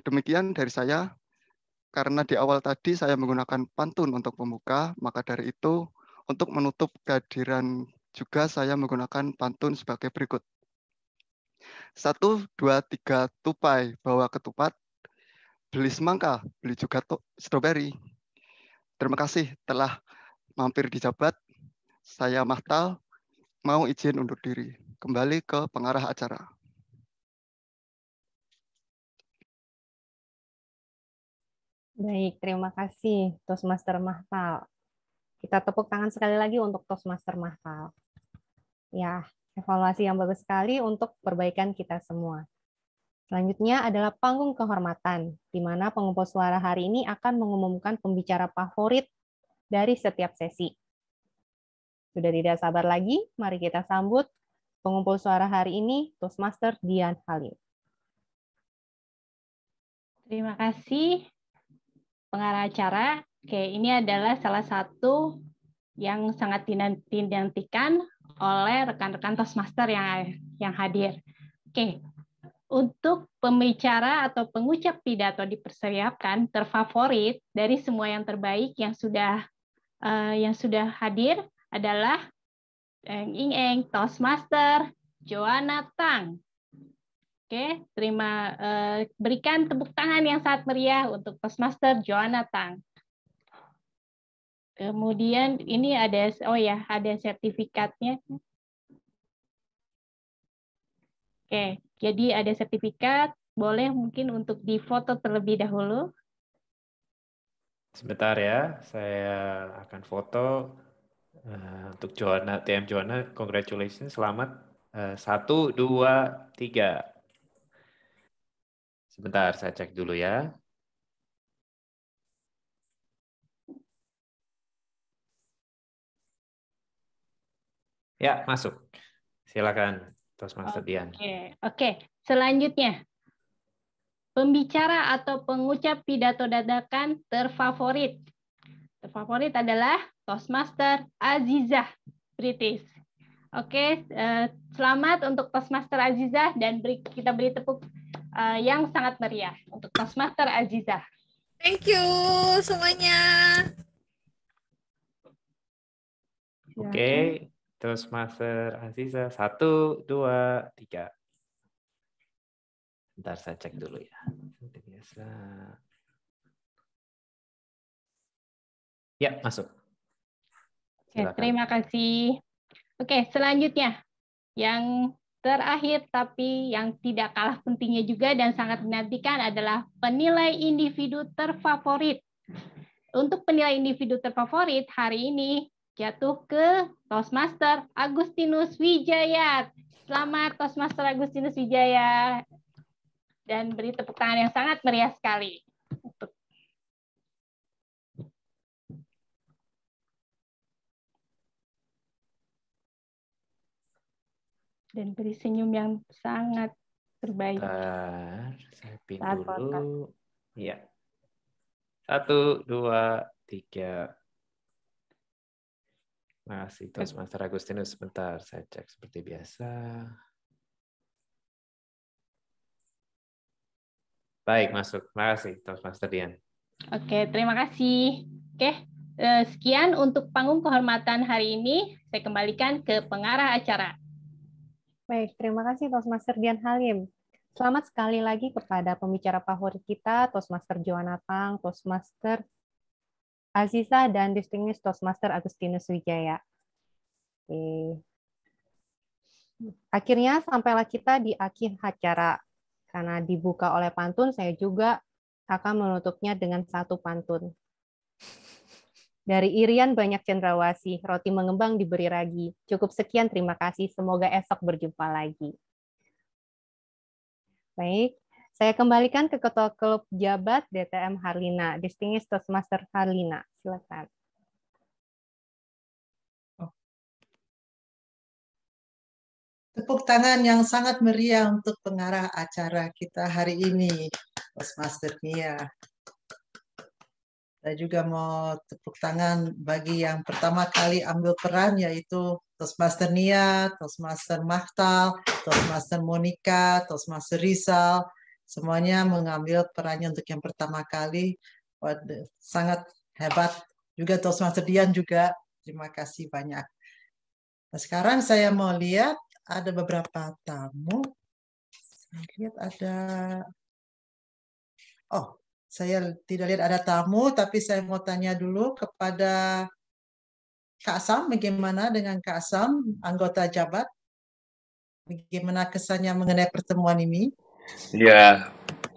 demikian dari saya. Karena di awal tadi saya menggunakan pantun untuk pembuka, maka dari itu untuk menutup kehadiran juga saya menggunakan pantun sebagai berikut. 1, 2, 3, tupai bawa ketupat, beli semangka, beli juga stroberi. Terima kasih telah mampir di Jabat. Saya Mahtal, mau izin undur diri. Kembali ke pengarah acara. Baik, terima kasih Toastmaster Mahtal. Kita tepuk tangan sekali lagi untuk Toastmaster Mahtal. Ya, evaluasi yang bagus sekali untuk perbaikan kita semua. Selanjutnya adalah panggung kehormatan, di mana pengumpul suara hari ini akan mengumumkan pembicara favorit dari setiap sesi. Sudah tidak sabar lagi, mari kita sambut pengumpul suara hari ini, Toastmaster Dian Halim. Terima kasih, pengarah acara. Oke, ini adalah salah satu yang sangat dinantikan oleh rekan-rekan Toastmaster yang hadir. Oke, untuk pembicara atau pengucap pidato dipersiapkan terfavorit dari semua yang terbaik yang sudah hadir adalah Eng Toastmaster Joanna Tang. Oke, berikan tepuk tangan yang sangat meriah untuk Toastmaster Joanna Tang. Kemudian ini ada sertifikatnya. Oke, jadi ada sertifikat, boleh mungkin untuk difoto terlebih dahulu. Sebentar ya, saya akan foto untuk Joanna, TM Joanna, congratulations, selamat. 1, 2, 3. Sebentar, saya cek dulu ya. Ya, masuk. Silakan, Toastmaster Dian. Oke. Selanjutnya, pembicara atau pengucap pidato dadakan terfavorit. Terfavorit adalah Toastmaster Azizah British. Oke, selamat untuk Toastmaster Azizah dan kita beri tepuk yang sangat meriah untuk Toastmaster Azizah. Thank you semuanya. Oke, Toastmaster Azizah 1, 2, 3. Bentar saya cek dulu ya. Seperti biasa. Ya, masuk. Oke, terima kasih. Oke, selanjutnya yang terakhir tapi yang tidak kalah pentingnya juga dan sangat dinantikan adalah penilai individu terfavorit. Untuk penilai individu terfavorit hari ini jatuh ke Toastmaster Agustinus Wijaya. Selamat Toastmaster Agustinus Wijaya. Dan beri tepuk tangan yang sangat meriah sekali. Dan beri senyum yang sangat terbaik. Bentar, saya pin dulu. Ya. 1, 2, 3. Masih Toastmaster Agustinus. Sebentar, saya cek seperti biasa. Baik, masuk. Terima kasih, Toastmaster Dian. Oke, terima kasih. Oke, sekian untuk panggung kehormatan hari ini. Saya kembalikan ke pengarah acara. Baik, terima kasih Toastmaster Dian Halim. Selamat sekali lagi kepada pembicara favorit kita, Toastmaster Joanna Tang, Toastmaster Azizah, dan Distinguished Toastmaster Agustinus Wijaya. Oke. Akhirnya sampailah kita di akhir acara. Karena dibuka oleh pantun, saya juga akan menutupnya dengan satu pantun. Dari Irian banyak cendrawasih, roti mengembang diberi ragi. Cukup sekian, terima kasih. Semoga esok berjumpa lagi. Baik, saya kembalikan ke Ketua Klub Jabat DTM Harlina, Distinguished Toastmaster Harlina. Silakan. Tepuk tangan yang sangat meriah untuk pengarah acara kita hari ini, Toastmaster Nia. Saya juga mau tepuk tangan bagi yang pertama kali ambil peran, yaitu Toastmaster Nia, Toastmaster Mahtal, Toastmaster Monica, Toastmaster Rizal. Semuanya mengambil perannya untuk yang pertama kali. Sangat hebat. Juga Toastmaster Dian juga. Terima kasih banyak. Nah, sekarang saya mau lihat ada beberapa tamu. Saya lihat ada... Oh, saya tidak lihat ada tamu, tapi saya mau tanya dulu kepada Kak Sam, bagaimana dengan Kak Sam, anggota Jabat? Bagaimana kesannya mengenai pertemuan ini? Ya,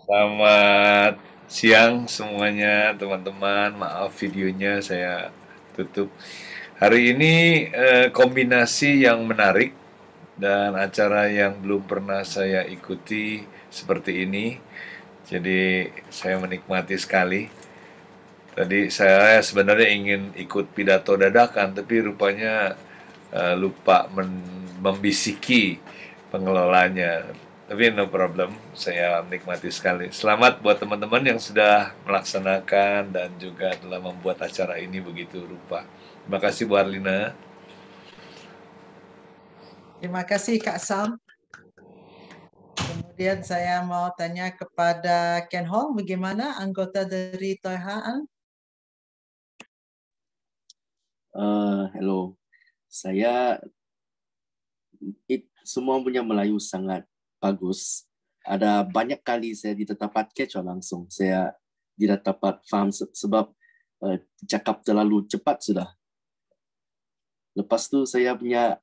selamat siang semuanya teman-teman. Maaf videonya saya tutup. Hari ini kombinasi yang menarik dan acara yang belum pernah saya ikuti seperti ini. Jadi saya menikmati sekali. Tadi saya sebenarnya ingin ikut pidato dadakan, tapi rupanya lupa membisiki pengelolanya. Tapi no problem, saya menikmati sekali. Selamat buat teman-teman yang sudah melaksanakan dan juga telah membuat acara ini begitu rupa. Terima kasih Bu Arlina. Terima kasih Kak Sam. Kemudian saya mau tanya kepada Ken Hong, bagaimana anggota dari Toyhaan? Hello, saya semua punya Melayu sangat bagus. Ada banyak kali saya tidak dapat catch langsung. Saya tidak dapat faham sebab cakap terlalu cepat sudah. Lepas tu saya punya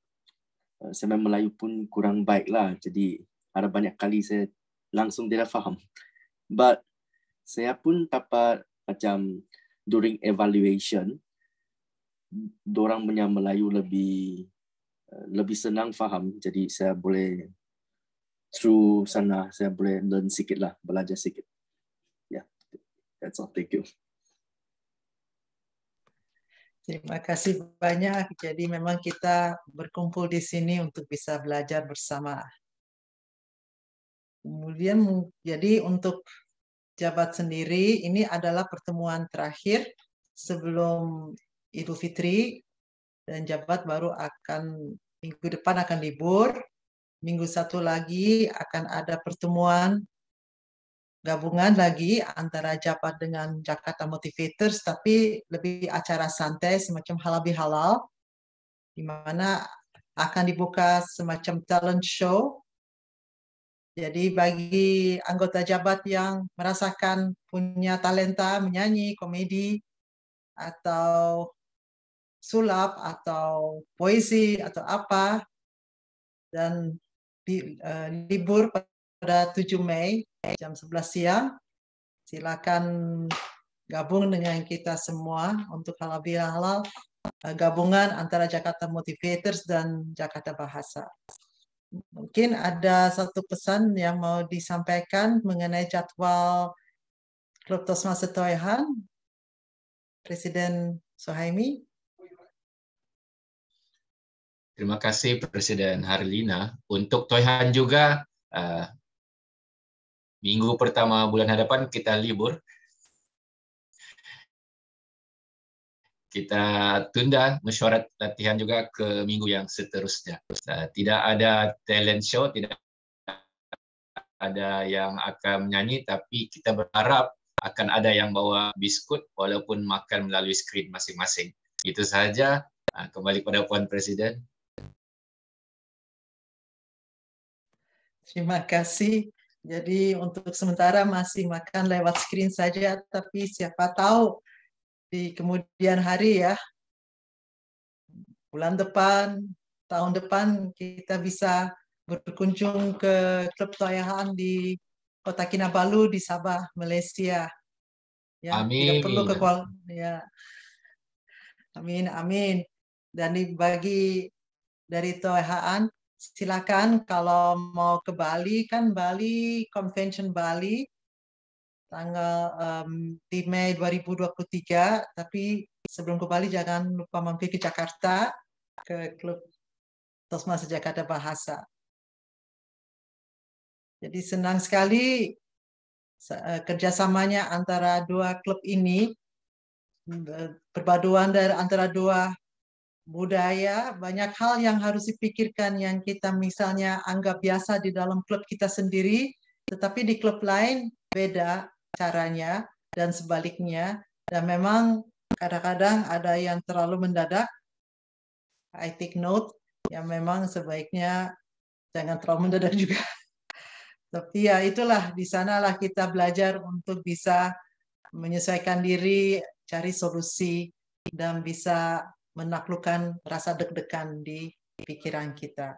Melayu pun kurang baik lah. Jadi ada banyak kali saya langsung tidak faham. But saya pun dapat macam during evaluation, dorang punya Melayu lebih senang faham. Jadi saya boleh through sana saya boleh learn sikit lah, belajar sikit. Yeah, that's all. Thank you. Terima kasih banyak. Jadi memang kita berkumpul di sini untuk bisa belajar bersama. Kemudian jadi untuk jabat sendiri, ini adalah pertemuan terakhir sebelum Idul Fitri, dan jabat baru akan minggu depan akan libur. Minggu satu lagi akan ada pertemuan gabungan lagi antara jabat dengan Jakarta Motivators, tapi lebih acara santai semacam halal bihalal, di mana akan dibuka semacam talent show. Jadi bagi anggota jabat yang merasakan punya talenta menyanyi, komedi, atau sulap, atau puisi, atau apa, dan libur pada 7 Mei jam 11 siang, silakan gabung dengan kita semua untuk halal bihalal, gabungan antara Jakarta Motivators dan Jakarta Bahasa. Mungkin ada satu pesan yang mau disampaikan mengenai jadwal Klub Toastmaster Toyhan, Presiden Suhaimi. Terima kasih Presiden Harlina. Untuk Toyhan juga, minggu pertama bulan hadapan kita libur. Kita tunda mesyuarat latihan juga ke minggu yang seterusnya. Tidak ada talent show, tidak ada yang akan menyanyi, tapi kita berharap akan ada yang bawa biskut walaupun makan melalui skrin masing-masing. Itu sahaja. Kembali pada Puan Presiden. Terima kasih. Jadi untuk sementara masih makan lewat skrin saja, tapi siapa tahu di kemudian hari ya, bulan depan, tahun depan kita bisa berkunjung ke Klub Toyhan di Kota Kinabalu di Sabah, Malaysia. Ya, amin. Tidak perlu ke Kuala, ya. Amin, amin. Dan bagi dari Toyhan, silakan kalau mau ke Bali, kan Bali, Convention Bali, tanggal di Mei 2023, tapi sebelum ke Bali jangan lupa mampir ke Jakarta, ke Klub Toastmaster Jakarta Bahasa. Jadi senang sekali kerjasamanya antara dua klub ini, perpaduan dari antara dua budaya, banyak hal yang harus dipikirkan yang kita misalnya anggap biasa di dalam klub kita sendiri, tetapi di klub lain beda caranya dan sebaliknya. Dan memang kadang-kadang ada yang terlalu mendadak. I take note, yang memang sebaiknya jangan terlalu mendadak juga. Tapi ya itulah, di sanalah kita belajar untuk bisa menyesuaikan diri, cari solusi, dan bisa menaklukkan rasa deg-degan di pikiran kita.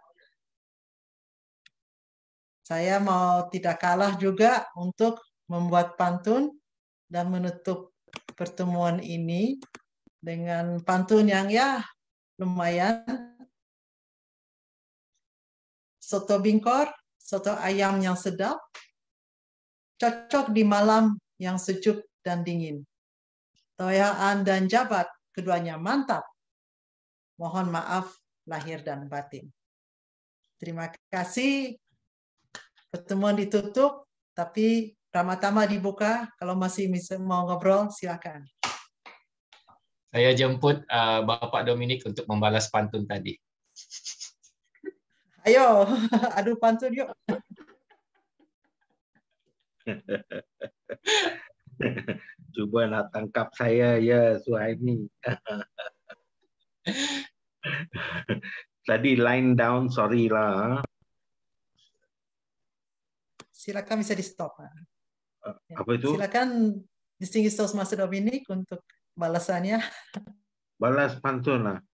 Saya mau tidak kalah juga untuk membuat pantun dan menutup pertemuan ini dengan pantun yang ya lumayan. Soto bingkor, soto ayam yang sedap, cocok di malam yang sejuk dan dingin. Toyhan dan jabat, keduanya mantap. Mohon maaf lahir dan batin. Terima kasih. Pertemuan ditutup, tapi Ramatama dibuka. Kalau masih mau ngobrol, silakan. Saya jemput Bapak Dominik untuk membalas pantun tadi. Ayo, adu pantun yuk. Coba nak tangkap saya ya, Suhaimi. Tadi line down, sorry lah. Silakan bisa di stop. Apa itu? Silakan Distinguished Toastmaster Dominik untuk balasannya. Balas pantun lah.